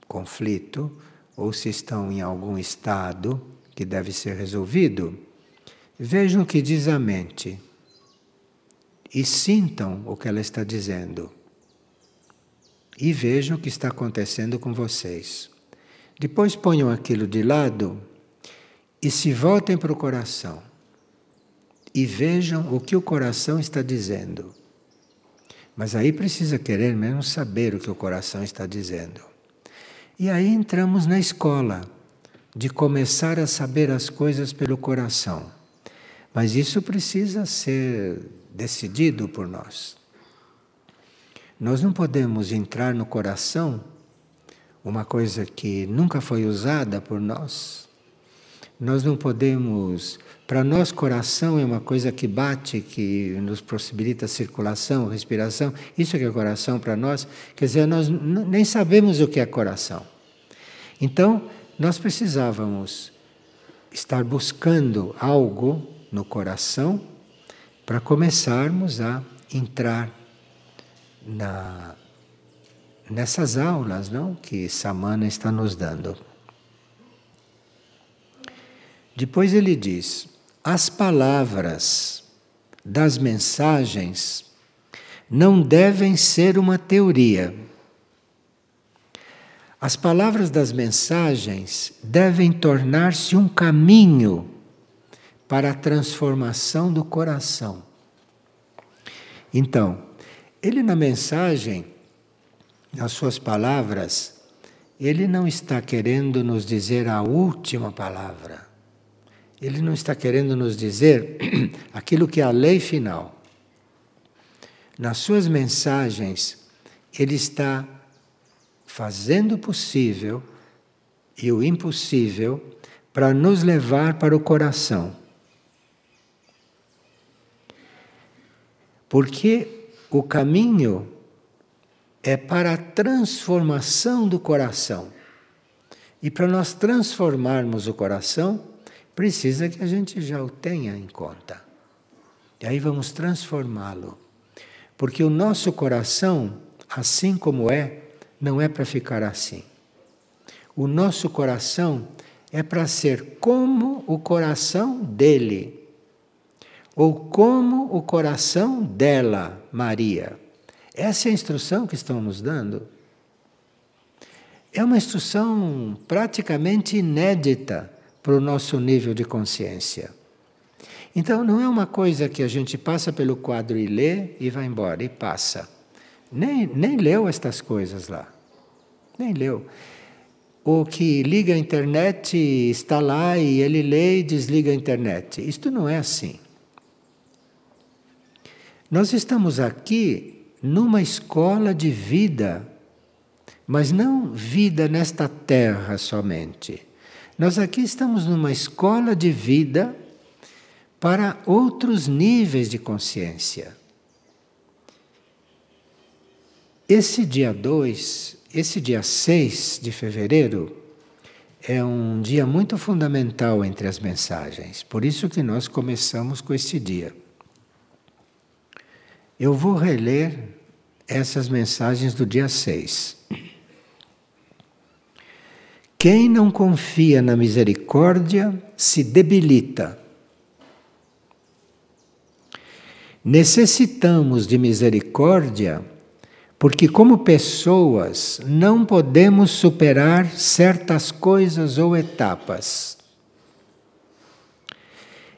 conflito, ou se estão em algum estado que deve ser resolvido, vejam o que diz a mente e sintam o que ela está dizendo. E vejam o que está acontecendo com vocês. Depois ponham aquilo de lado e se voltem para o coração. E vejam o que o coração está dizendo. Mas aí precisa querer mesmo saber o que o coração está dizendo. E aí entramos na escola de começar a saber as coisas pelo coração. Mas isso precisa ser decidido por nós. Nós não podemos entrar no coração, uma coisa que nunca foi usada por nós. Nós não podemos... Para nós, coração é uma coisa que bate, que nos possibilita circulação, respiração. Isso que é coração para nós. Quer dizer, nós nem sabemos o que é coração. Então, nós precisávamos estar buscando algo no coração para começarmos a entrar nessas aulas, não, que Samana está nos dando. Depois ele diz: as palavras das mensagens não devem ser uma teoria. As palavras das mensagens devem tornar-se um caminho para a transformação do coração. Então, ele na mensagem, nas suas palavras, ele não está querendo nos dizer a última palavra. Ele não está querendo nos dizer aquilo que é a lei final. Nas suas mensagens, ele está fazendo o possível e o impossível para nos levar para o coração. Porque o caminho é para a transformação do coração. E para nós transformarmos o coração, precisa que a gente já o tenha em conta. E aí vamos transformá-lo. Porque o nosso coração, assim como é, não é para ficar assim. O nosso coração é para ser como o coração dele, ou como o coração dela, Maria. Essa é a instrução que estão nos dando. É uma instrução praticamente inédita para o nosso nível de consciência. Então não é uma coisa que a gente passa pelo quadro e lê e vai embora, e passa. Nem leu estas coisas lá. Nem leu. O que liga a internet está lá e ele lê e desliga a internet. Isto não é assim. Nós estamos aqui numa escola de vida, mas não vida nesta terra somente. Nós aqui estamos numa escola de vida para outros níveis de consciência. Esse dia 2, esse dia 6 de fevereiro, é um dia muito fundamental entre as mensagens. Por isso que nós começamos com este dia. Eu vou reler essas mensagens do dia 6. Quem não confia na misericórdia se debilita. Necessitamos de misericórdia porque, como pessoas, não podemos superar certas coisas ou etapas.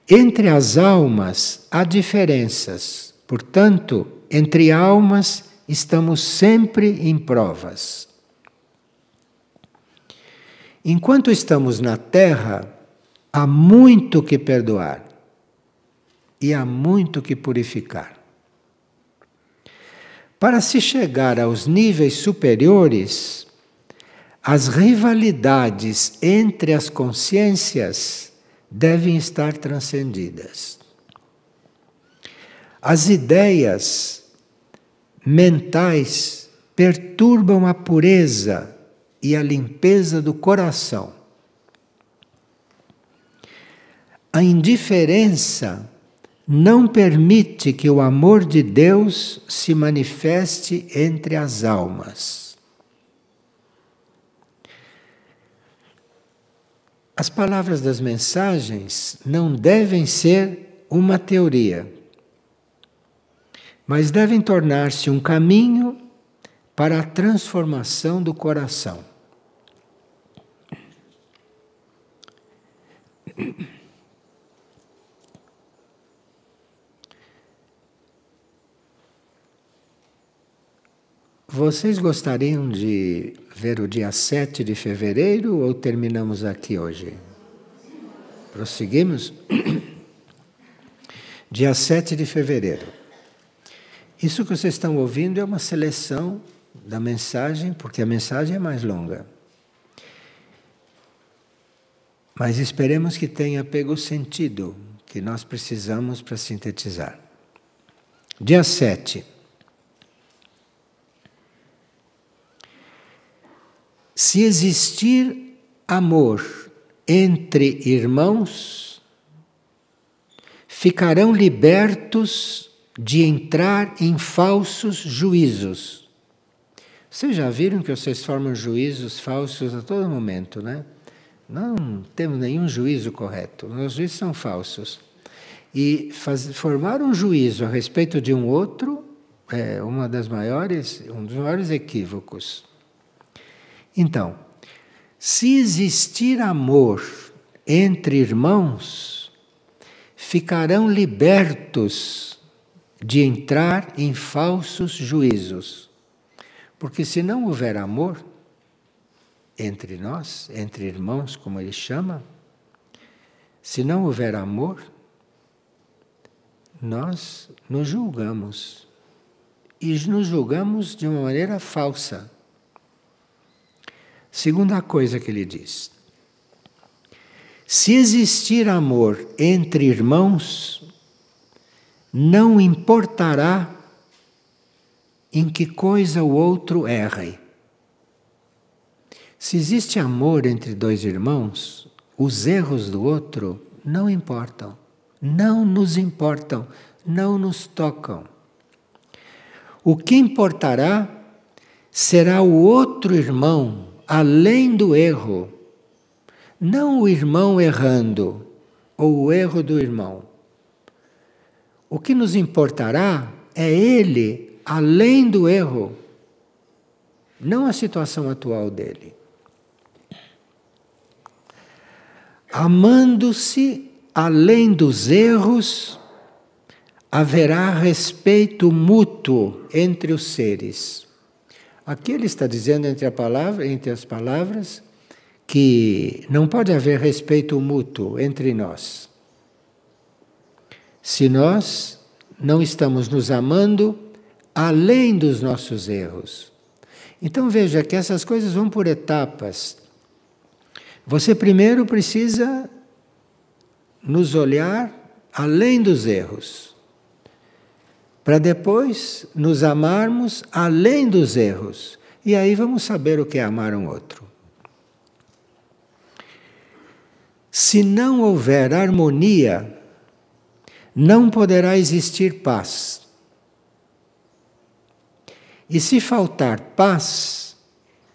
Entre as almas há diferenças, portanto, entre almas estamos sempre em provas. Enquanto estamos na Terra, há muito que perdoar e há muito que purificar. Para se chegar aos níveis superiores, as rivalidades entre as consciências devem estar transcendidas. As ideias mentais perturbam a pureza e a limpeza do coração. A indiferença não permite que o amor de Deus se manifeste entre as almas. As palavras das mensagens não devem ser uma teoria, mas devem tornar-se um caminho para a transformação do coração. Vocês gostariam de ver o dia 7 de fevereiro ou terminamos aqui hoje? Prosseguimos? Dia 7 de fevereiro. Isso que vocês estão ouvindo é uma seleção da mensagem, porque a mensagem é mais longa. Mas esperemos que tenha pego o sentido que nós precisamos para sintetizar. Dia 7. Se existir amor entre irmãos, ficarão libertos de entrar em falsos juízos. Vocês já viram que vocês formam juízos falsos a todo momento, né? Não temos nenhum juízo correto, os juízos são falsos. E formar um juízo a respeito de um outro é um dos maiores equívocos. Então, se existir amor entre irmãos, ficarão libertos de entrar em falsos juízos. Porque se não houver amor entre nós, entre irmãos, como ele chama, se não houver amor, nós nos julgamos. E nos julgamos de uma maneira falsa. Segunda coisa que ele diz: se existir amor entre irmãos, não importará em que coisa o outro erre. Se existe amor entre dois irmãos, os erros do outro não importam, não nos importam, não nos tocam. O que importará será o outro irmão, além do erro, não o irmão errando, ou o erro do irmão. O que nos importará é ele, além do erro, não a situação atual dele. Amando-se além dos erros, haverá respeito mútuo entre os seres. Aqui ele está dizendo entre as palavras que não pode haver respeito mútuo entre nós. Se nós não estamos nos amando além dos nossos erros. Então veja que essas coisas vão por etapas. Você primeiro precisa nos olhar além dos erros, para depois nos amarmos além dos erros. E aí vamos saber o que é amar um outro. Se não houver harmonia, não poderá existir paz. E se faltar paz,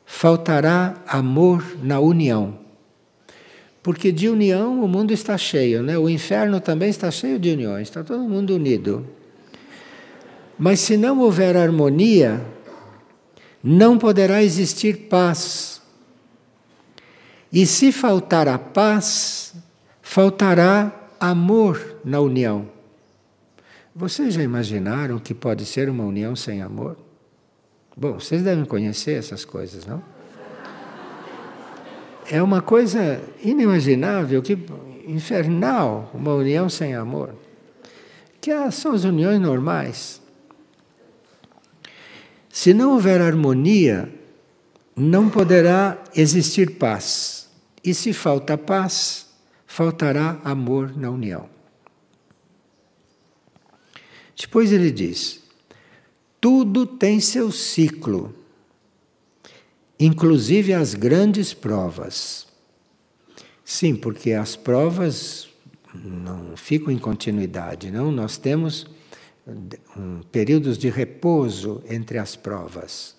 faltará amor na união. Porque de união o mundo está cheio, né? O inferno também está cheio de uniões, está todo mundo unido. Mas se não houver harmonia, não poderá existir paz. E se faltar a paz, faltará amor na união. Vocês já imaginaram que pode ser uma união sem amor? Bom, vocês devem conhecer essas coisas, não? É uma coisa inimaginável, infernal, uma união sem amor. Que são as uniões normais. Se não houver harmonia, não poderá existir paz. E se falta paz, faltará amor na união. Depois ele diz: tudo tem seu ciclo, inclusive as grandes provas. Sim, porque as provas não ficam em continuidade, não? Nós temos períodos de repouso entre as provas.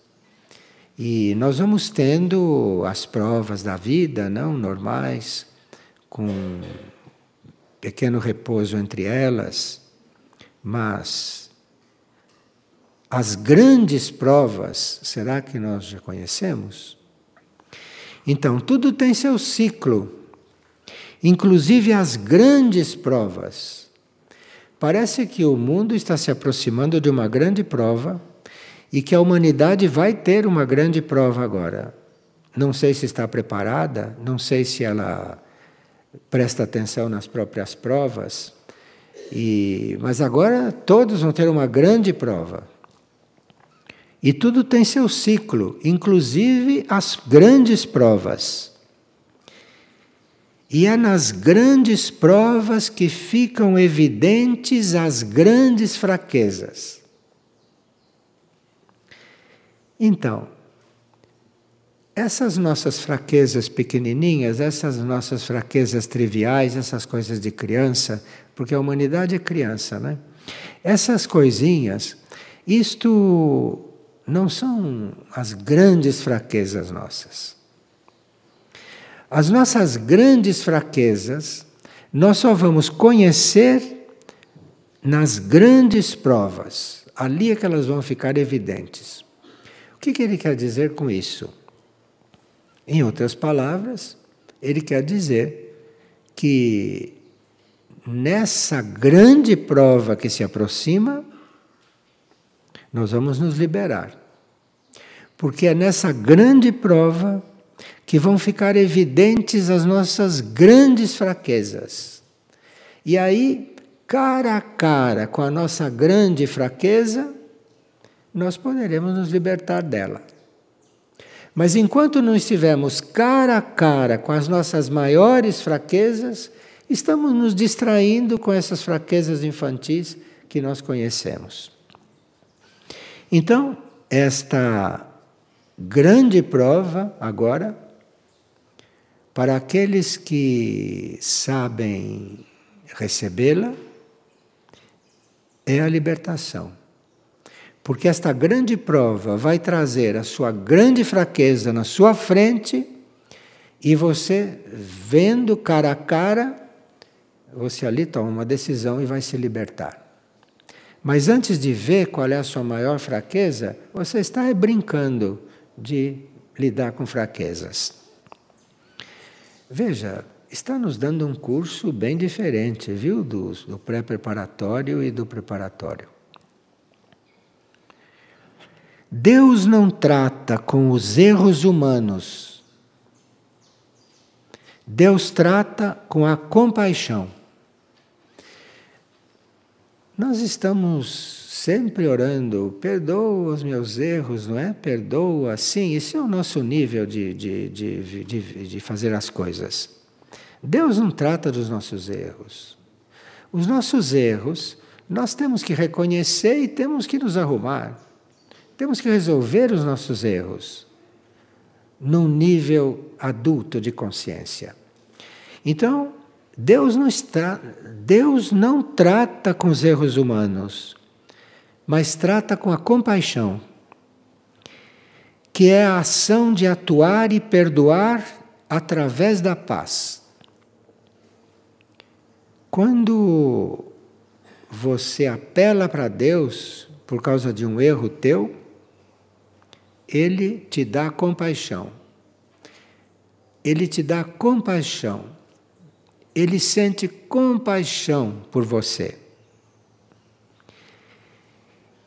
E nós vamos tendo as provas da vida, não normais, com pequeno repouso entre elas, mas as grandes provas, será que nós já conhecemos? Então, tudo tem seu ciclo, inclusive as grandes provas. Parece que o mundo está se aproximando de uma grande prova e que a humanidade vai ter uma grande prova agora. Não sei se está preparada, não sei se ela presta atenção nas próprias provas, mas agora todos vão ter uma grande prova. E tudo tem seu ciclo, inclusive as grandes provas. E é nas grandes provas que ficam evidentes as grandes fraquezas. Então, essas nossas fraquezas pequenininhas, essas nossas fraquezas triviais, essas coisas de criança, porque a humanidade é criança, né? Essas coisinhas, isto não são as grandes fraquezas nossas. As nossas grandes fraquezas, nós só vamos conhecer nas grandes provas. Ali é que elas vão ficar evidentes. O que ele quer dizer com isso? Em outras palavras, ele quer dizer que nessa grande prova que se aproxima, nós vamos nos liberar. Porque é nessa grande prova que vão ficar evidentes as nossas grandes fraquezas. E aí, cara a cara com a nossa grande fraqueza, nós poderemos nos libertar dela. Mas enquanto não estivermos cara a cara com as nossas maiores fraquezas, estamos nos distraindo com essas fraquezas infantis que nós conhecemos. Então, esta grande prova agora, para aqueles que sabem recebê-la, é a libertação. Porque esta grande prova vai trazer a sua grande fraqueza na sua frente e você, vendo cara a cara, você ali toma uma decisão e vai se libertar. Mas antes de ver qual é a sua maior fraqueza, você está brincando de lidar com fraquezas. Veja, está nos dando um curso bem diferente, viu? Do pré-preparatório e do preparatório. Deus não trata com os erros humanos. Deus trata com a compaixão. Nós estamos sempre orando, perdoa os meus erros, não é? Perdoa, sim, esse é o nosso nível de fazer as coisas. Deus não trata dos nossos erros. Os nossos erros, nós temos que reconhecer e temos que nos arrumar. Temos que resolver os nossos erros num nível adulto de consciência. Então, Deus não trata com os erros humanos, mas trata com a compaixão, que é a ação de atuar e perdoar através da paz. Quando você apela para Deus por causa de um erro teu, Ele te dá compaixão. Ele te dá compaixão. Ele sente compaixão por você.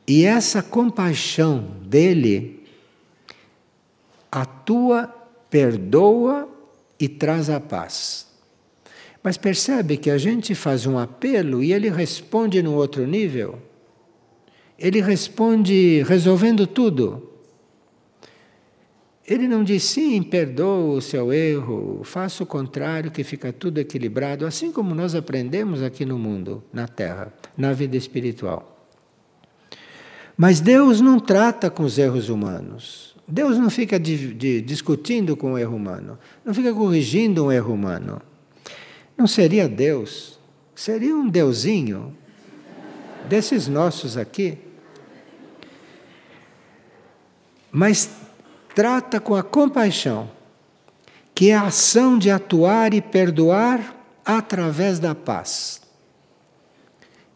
E essa compaixão dele atua, perdoa e traz a paz. Mas percebe que a gente faz um apelo e ele responde num outro nível? Ele responde resolvendo tudo. Ele não diz, sim, perdoa o seu erro, faça o contrário que fica tudo equilibrado, assim como nós aprendemos aqui no mundo, na Terra, na vida espiritual. Mas Deus não trata com os erros humanos. Deus não fica discutindo com o erro humano, não fica corrigindo um erro humano. Não seria Deus, seria um deusinho desses nossos aqui. Mas trata com a compaixão, que é a ação de atuar e perdoar através da paz.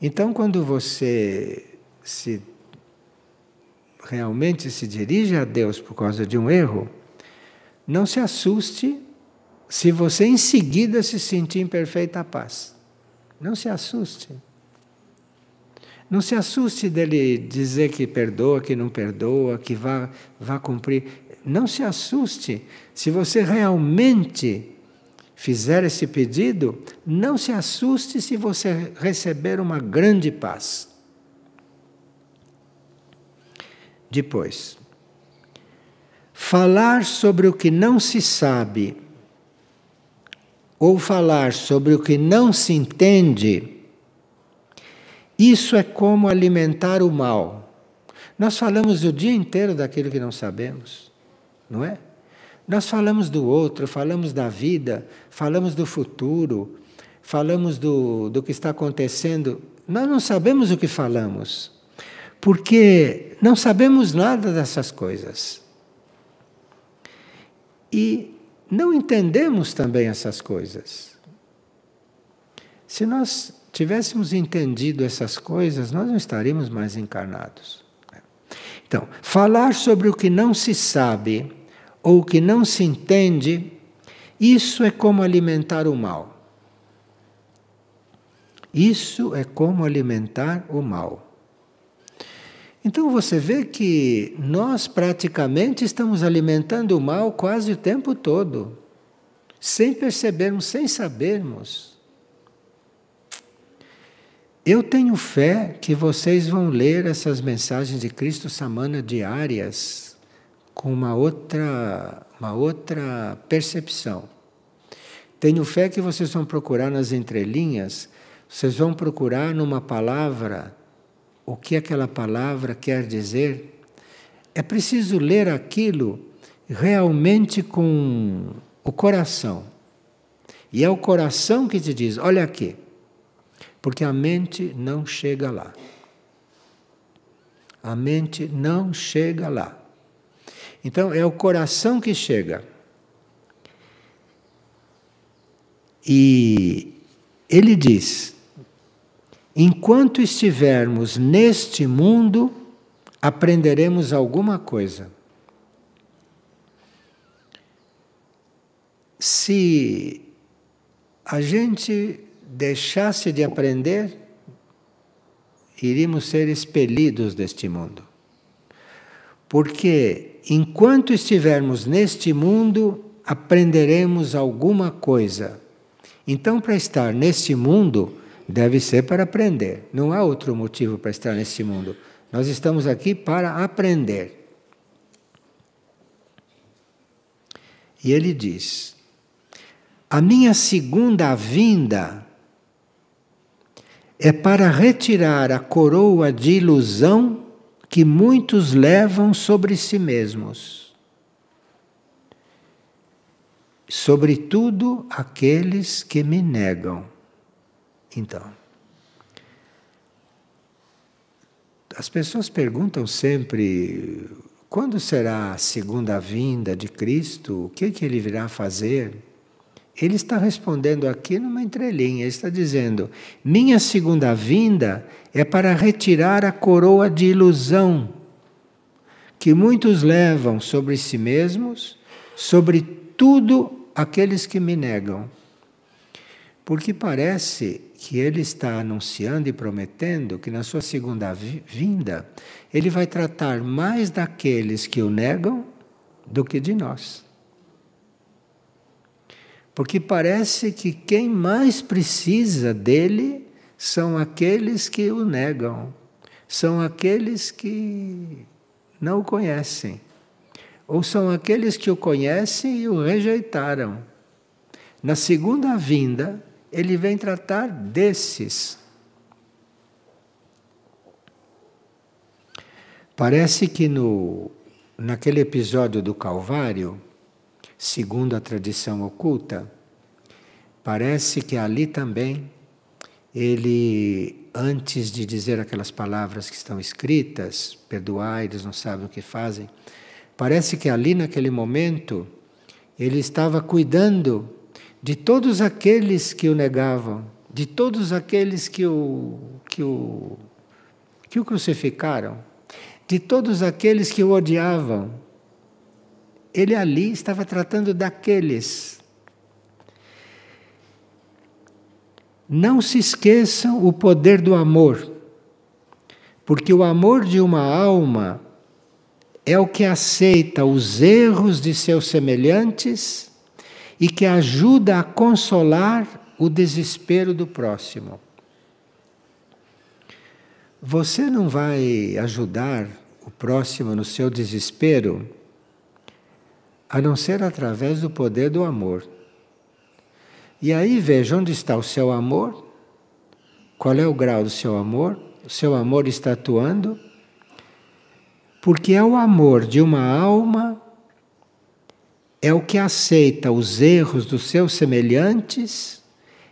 Então, quando você realmente se dirige a Deus por causa de um erro, não se assuste se você em seguida se sentir em perfeita paz. Não se assuste. Não se assuste dele dizer que perdoa, que não perdoa, que vá cumprir. Não se assuste. Se você realmente fizer esse pedido, não se assuste se você receber uma grande paz. Depois, falar sobre o que não se sabe ou falar sobre o que não se entende, isso é como alimentar o mal. Nós falamos o dia inteiro daquilo que não sabemos, não é? Nós falamos do outro, falamos da vida, falamos do futuro, falamos do que está acontecendo. Nós não sabemos o que falamos, porque não sabemos nada dessas coisas. E não entendemos também essas coisas. Se nós tivéssemos entendido essas coisas, nós não estaríamos mais encarnados. Então, falar sobre o que não se sabe ou o que não se entende, isso é como alimentar o mal. Isso é como alimentar o mal. Então você vê que nós praticamente estamos alimentando o mal quase o tempo todo, sem percebermos, sem sabermos. Eu tenho fé que vocês vão ler essas mensagens de Cristo Samana diárias com uma outra percepção. Tenho fé que vocês vão procurar nas entrelinhas, vocês vão procurar numa palavra o que aquela palavra quer dizer. é preciso ler aquilo realmente com o coração. E é o coração que te diz, olha aqui, porque a mente não chega lá. A mente não chega lá. Então é o coração que chega. E ele diz, enquanto estivermos neste mundo, aprenderemos alguma coisa. Se a gente deixasse de aprender, iríamos ser expelidos deste mundo. Porque enquanto estivermos neste mundo, aprenderemos alguma coisa. Então, para estar neste mundo, deve ser para aprender. Não há outro motivo para estar neste mundo. Nós estamos aqui para aprender. E ele diz, a minha segunda vinda é para retirar a coroa de ilusão que muitos levam sobre si mesmos. Sobretudo aqueles que me negam. Então, as pessoas perguntam sempre, quando será a segunda vinda de Cristo? O que ele virá fazer? Ele está respondendo aqui numa entrelinha, ele está dizendo, minha segunda vinda é para retirar a coroa de ilusão que muitos levam sobre si mesmos, sobre tudo aqueles que me negam. Porque parece que ele está anunciando e prometendo que na sua segunda vinda ele vai tratar mais daqueles que o negam do que de nós. Porque parece que quem mais precisa dele são aqueles que o negam, são aqueles que não o conhecem, ou são aqueles que o conhecem e o rejeitaram. Na segunda vinda, ele vem tratar desses. Parece que naquele episódio do Calvário, segundo a tradição oculta, parece que ali também ele, antes de dizer aquelas palavras que estão escritas, perdoai, eles não sabem o que fazem, parece que ali naquele momento ele estava cuidando de todos aqueles que o negavam, de todos aqueles que o crucificaram, de todos aqueles que o odiavam. Ele ali estava tratando daqueles. Não se esqueçam o poder do amor, porque o amor de uma alma é o que aceita os erros de seus semelhantes e que ajuda a consolar o desespero do próximo. Você não vai ajudar o próximo no seu desespero a não ser através do poder do amor. E aí veja onde está o seu amor, qual é o grau do seu amor, o seu amor está atuando, porque é o amor de uma alma, é o que aceita os erros dos seus semelhantes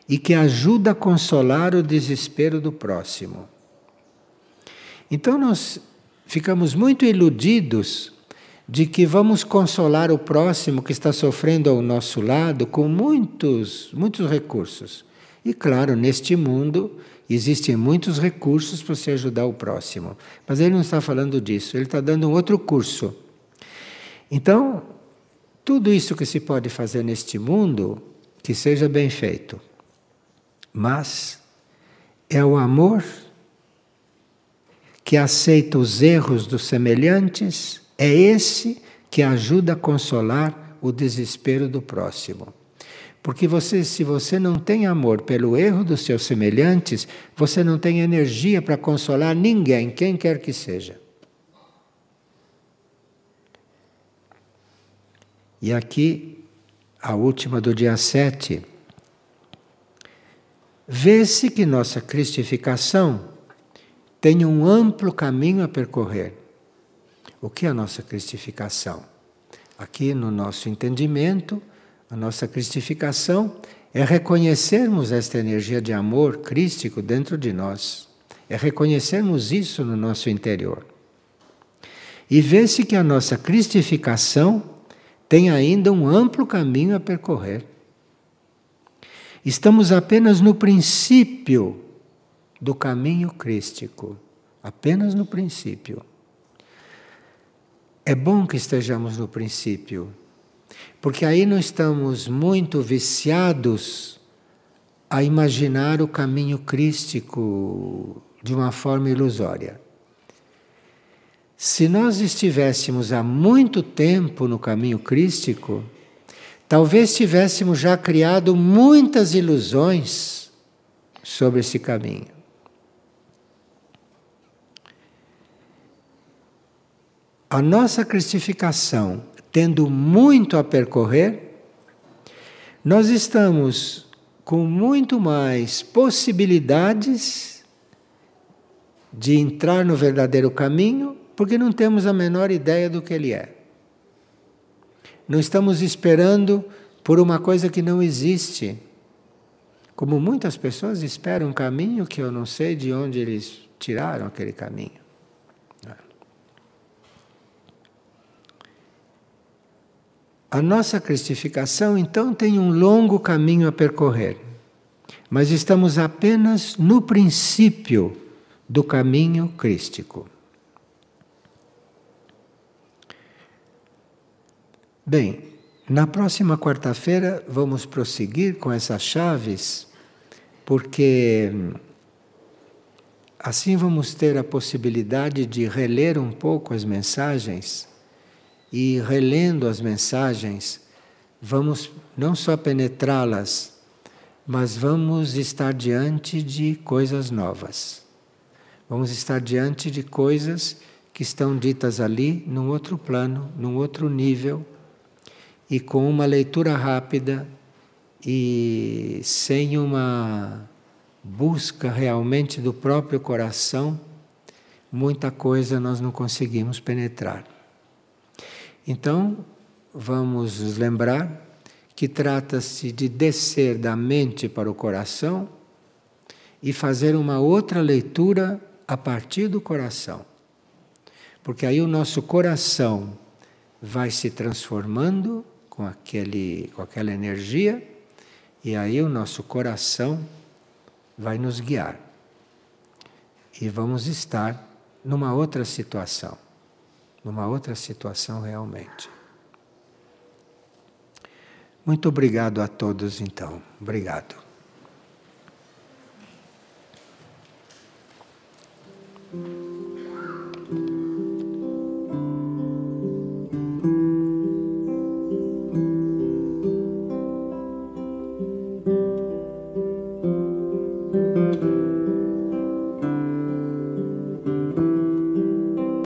e que ajuda a consolar o desespero do próximo. Então nós ficamos muito iludidos de que vamos consolar o próximo que está sofrendo ao nosso lado com muitos recursos. E claro, neste mundo existem muitos recursos para se ajudar o próximo. Mas ele não está falando disso, ele está dando um outro curso. Então, tudo isso que se pode fazer neste mundo, que seja bem feito. Mas é o amor que aceita os erros dos semelhantes, é esse que ajuda a consolar o desespero do próximo. Porque se você não tem amor pelo erro dos seus semelhantes, você não tem energia para consolar ninguém, quem quer que seja. E aqui, a última do dia 7, vê-se que nossa cristificação tem um amplo caminho a percorrer. O que é a nossa cristificação? Aqui no nosso entendimento, a nossa cristificação é reconhecermos esta energia de amor crístico dentro de nós. É reconhecermos isso no nosso interior. E ver-se que a nossa cristificação tem ainda um amplo caminho a percorrer. Estamos apenas no princípio do caminho crístico. Apenas no princípio. É bom que estejamos no princípio, porque aí não estamos muito viciados a imaginar o caminho crístico de uma forma ilusória. Se nós estivéssemos há muito tempo no caminho crístico, talvez tivéssemos já criado muitas ilusões sobre esse caminho. A nossa cristificação, tendo muito a percorrer, nós estamos com muito mais possibilidades de entrar no verdadeiro caminho, porque não temos a menor ideia do que ele é. Não estamos esperando por uma coisa que não existe. Como muitas pessoas esperam um caminho que eu não sei de onde eles tiraram aquele caminho. A nossa cristificação, então, tem um longo caminho a percorrer, mas estamos apenas no princípio do caminho crístico. Bem, na próxima quarta-feira vamos prosseguir com essas chaves, porque assim vamos ter a possibilidade de reler um pouco as mensagens. E relendo as mensagens, vamos não só penetrá-las, mas vamos estar diante de coisas novas. Vamos estar diante de coisas que estão ditas ali num outro plano, num outro nível, e com uma leitura rápida e sem uma busca realmente do próprio coração, muita coisa nós não conseguimos penetrar. Então, vamos nos lembrar que trata-se de descer da mente para o coração e fazer uma outra leitura a partir do coração. Porque aí o nosso coração vai se transformando com aquela energia e aí o nosso coração vai nos guiar. E vamos estar numa outra situação. Numa outra situação realmente. Muito obrigado a todos, então. Obrigado.